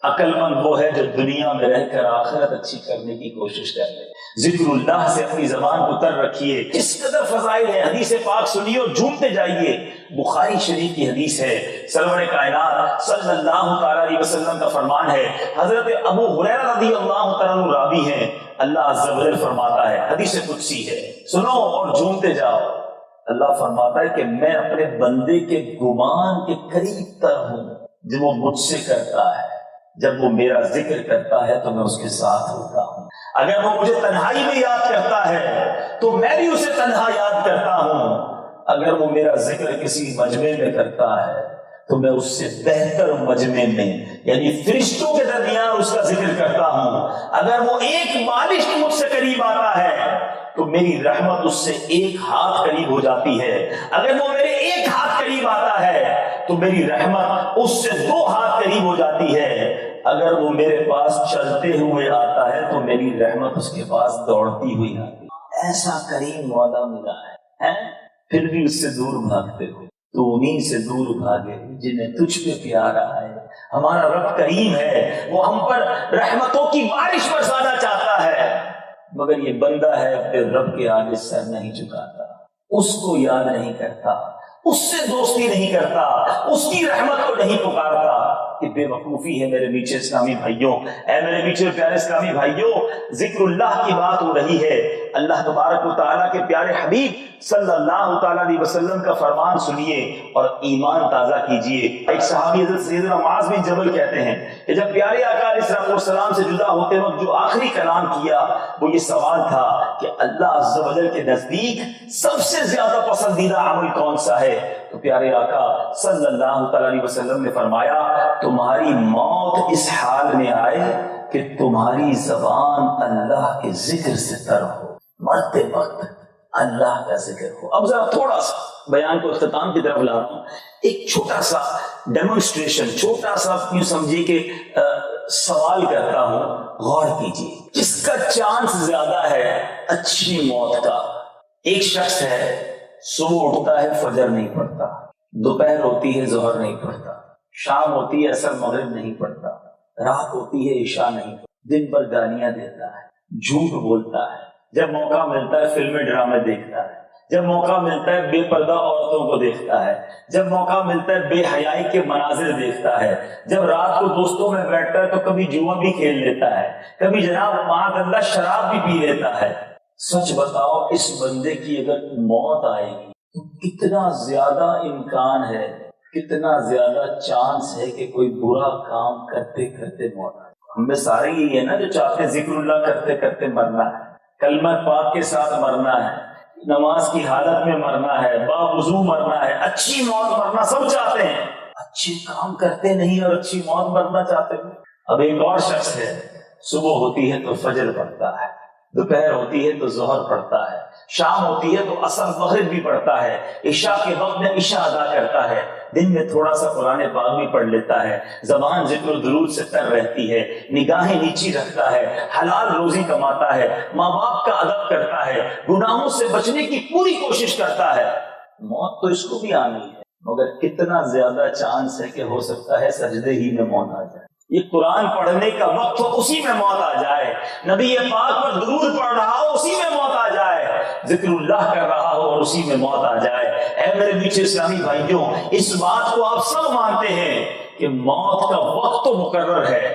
عقل مند وہ ہے جو دنیا میں رہ کر آخرت اچھی کرنے کی کوشش کر لے. ذکر اللہ سے اپنی زبان کو تر رکھیے. اس قدر فضائل ہے, حدیث پاک سنیے اور جھومتے جائیے. بخاری شریف کی حدیث ہے, سرور کائنات صلی اللہ تعالی علیہ وسلم کا فرمان ہے. حضرت ابو ہریرہ رضی اللہ تعالیٰ عنہ راوی ہیں. اللہ عز و جل فرماتا ہے, حدیث قدسی ہے, سنو اور جھومتے جاؤ. اللہ فرماتا ہے کہ میں اپنے بندے کے گمان کے قریب تر ہوں جب وہ مجھ سے کرتا ہے، جب وہ میرا ذکر کرتا ہے تو میں اس کے ساتھ ہوتا ہوں، اگر وہ مجھے تنہائی میں یاد کرتا ہے تو میں بھی اسے تنہا یاد کرتا ہوں، اگر وہ میرا ذکر کسی مجمع میں کرتا ہے تو میں اس سے بہتر مجمع میں یعنی فرشتوں کے درمیان اس کا ذکر کرتا ہوں، اگر وہ ایک مالش مجھ سے قریب آتا ہے تو میری رحمت اس سے ایک ہاتھ قریب ہو جاتی ہے، اگر وہ میرے ایک ہاتھ قریب آتا ہے تو میری رحمت اس سے 2 ہاتھ قریب ہو جاتی ہے، اگر وہ میرے پاس چلتے ہوئے آتا ہے تو میری رحمت اس کے پاس دوڑتی ہوئی آتی ہے۔ ایسا کریم مولا ملا ہے، پھر بھی اس سے دور بھاگتے ہو، تو انہیں سے دور بھاگے جنہیں تجھ پہ پیارا ہے۔ ہمارا رب کریم ہے، وہ ہم پر رحمتوں کی بارش برسانا چاہتا ہے، مگر یہ بندہ ہے اپنے رب کے آگے سر نہیں جھکاتا، اس کو یاد نہیں کرتا، اس سے دوستی نہیں کرتا، اس کی رحمت کو نہیں پکارتا۔ کہ بے وقوفی ہے میرے میٹھے اسلامی بھائیوں، اے میرے میٹھے پیارے اسلامی بھائیوں، ذکر اللہ کی بات ہو رہی ہے، اللہ تبارک و تعالیٰ کے پیارے حبیب صلی اللہ تعالیٰ علیہ وسلم کا فرمان سنیے اور ایمان تازہ کیجئے۔ ایک صحابی حضرت سیدنا معاذ بن جبل کہتے ہیں کہ جب پیارے آقا علیہ الصلوۃ والسلام سے جدا ہوتے وقت جو آخری کلام کیا وہ یہ سوال تھا کہ اللہ عز و جل کے نزدیک سب سے زیادہ پسندیدہ عمل کون سا ہے؟ تو پیارے آقا صلی اللہ تعالیٰ علیہ وسلم نے فرمایا تمہاری موت اس حال میں آئے کہ تمہاری زبان اللہ کے ذکر سے تر ہو، مرتے وقت اللہ کا ذکر ہو۔ اب ذرا تھوڑا سا بیان کو اختتام کی طرف لا رہا ہوں، ایک چھوٹا سا ڈیمونسٹریشن، چھوٹا سا یوں سمجھیے کہ سوال کرتا ہوں، غور کیجیے، کس کا چانس زیادہ ہے اچھی موت کا؟ ایک شخص ہے صبح اٹھتا ہے فجر نہیں پڑھتا، دوپہر ہوتی ہے ظہر نہیں پڑھتا، شام ہوتی ہے عصر مغرب نہیں پڑھتا، رات ہوتی ہے عشاء نہیں پڑھتا، دن بھر گالیاں دیتا ہے، جھوٹ بولتا ہے، جب موقع ملتا ہے فلمیں ڈرامے دیکھتا ہے، جب موقع ملتا ہے بے پردہ عورتوں کو دیکھتا ہے، جب موقع ملتا ہے بے حیائی کے مناظر دیکھتا ہے، جب رات کو دوستوں میں بیٹھتا ہے تو کبھی جوا بھی کھیل لیتا ہے، کبھی جناب معاذ اللہ شراب بھی پی لیتا ہے۔ سچ بتاؤ اس بندے کی اگر موت آئے گی تو کتنا زیادہ امکان ہے، کتنا زیادہ چانس ہے کہ کوئی برا کام کرتے کرتے موت آئے۔ ہم میں سارے یہی ہے نا جو چاہتے ہیں ذکر اللہ کرتے کرتے مرنا ہے، کلمہ پاک کے ساتھ مرنا ہے، نماز کی حالت میں مرنا ہے، باوضو مرنا ہے، اچھی موت مرنا سب چاہتے ہیں، اچھے کام کرتے نہیں اور اچھی موت مرنا چاہتے ہیں۔ اب ایک اور شخص ہے صبح ہوتی ہے تو فجر پڑھتا ہے، دوپہر ہوتی ہے تو ظہر پڑھتا ہے، شام ہوتی ہے تو عصر مغرب بھی پڑھتا ہے، عشاء کے وقت میں عشاء ادا کرتا ہے، دن میں تھوڑا سا قرآن پاک بھی پڑھ لیتا ہے، زبان ذکر و درود سے تر رہتی ہے، نگاہیں نیچی رکھتا ہے، حلال روزی کماتا ہے، ماں باپ کا ادب کرتا ہے، گناہوں سے بچنے کی پوری کوشش کرتا ہے۔ موت تو اس کو بھی آنی ہے، مگر کتنا زیادہ چانس ہے کہ ہو سکتا ہے سجدے ہی میں موت آ جائے، یہ قرآن پڑھنے کا وقت ہو اسی میں موت آ جائے، نبی پاک پر درود پڑھ رہا ہو اسی میں موت آ جائے، ذکر اللہ کر رہا ہو اور اسی میں موت آ جائے۔ اے میرے میٹھے اسلامی بھائیوں، اس بات کو آپ سب مانتے ہیں کہ موت کا وقت تو مقرر ہے،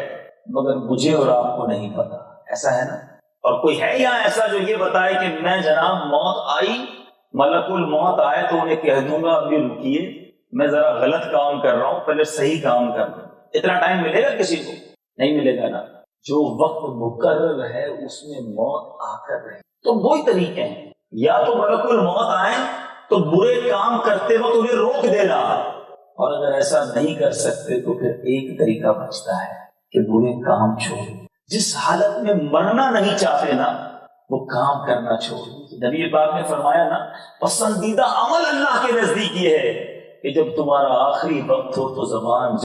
مگر مجھے اور آپ کو نہیں پتا، ایسا ہے نا؟ اور کوئی ہے یہاں ایسا جو یہ بتائے کہ میں جناب موت آئی، ملک الموت آئے تو انہیں کہہ دوں گا ابھی رکیے میں ذرا غلط کام کر رہا ہوں، پہلے صحیح کام کر رہا ہوں؟ اتنا ٹائم ملے گا کسی کو؟ نہیں ملے گا نا۔ جو وقت مقرر ہے اس میں موت آ کر رہے، تو وہی طریقے ہیں، یا تو ملک الموت آئے تو برے کام کرتے وقت انہیں روک دینا، اور اگر ایسا نہیں کر سکتے تو پھر ایک طریقہ بچتا ہے کہ برے کام چھوڑ، جس حالت میں مرنا نہیں چاہتے نا وہ کام کرنا چھوڑ۔ نبی پاک نے فرمایا نا پسندیدہ عمل اللہ کے نزدیک یہ ہے کہ جب تمہارا آخری وقت ہو تو زبان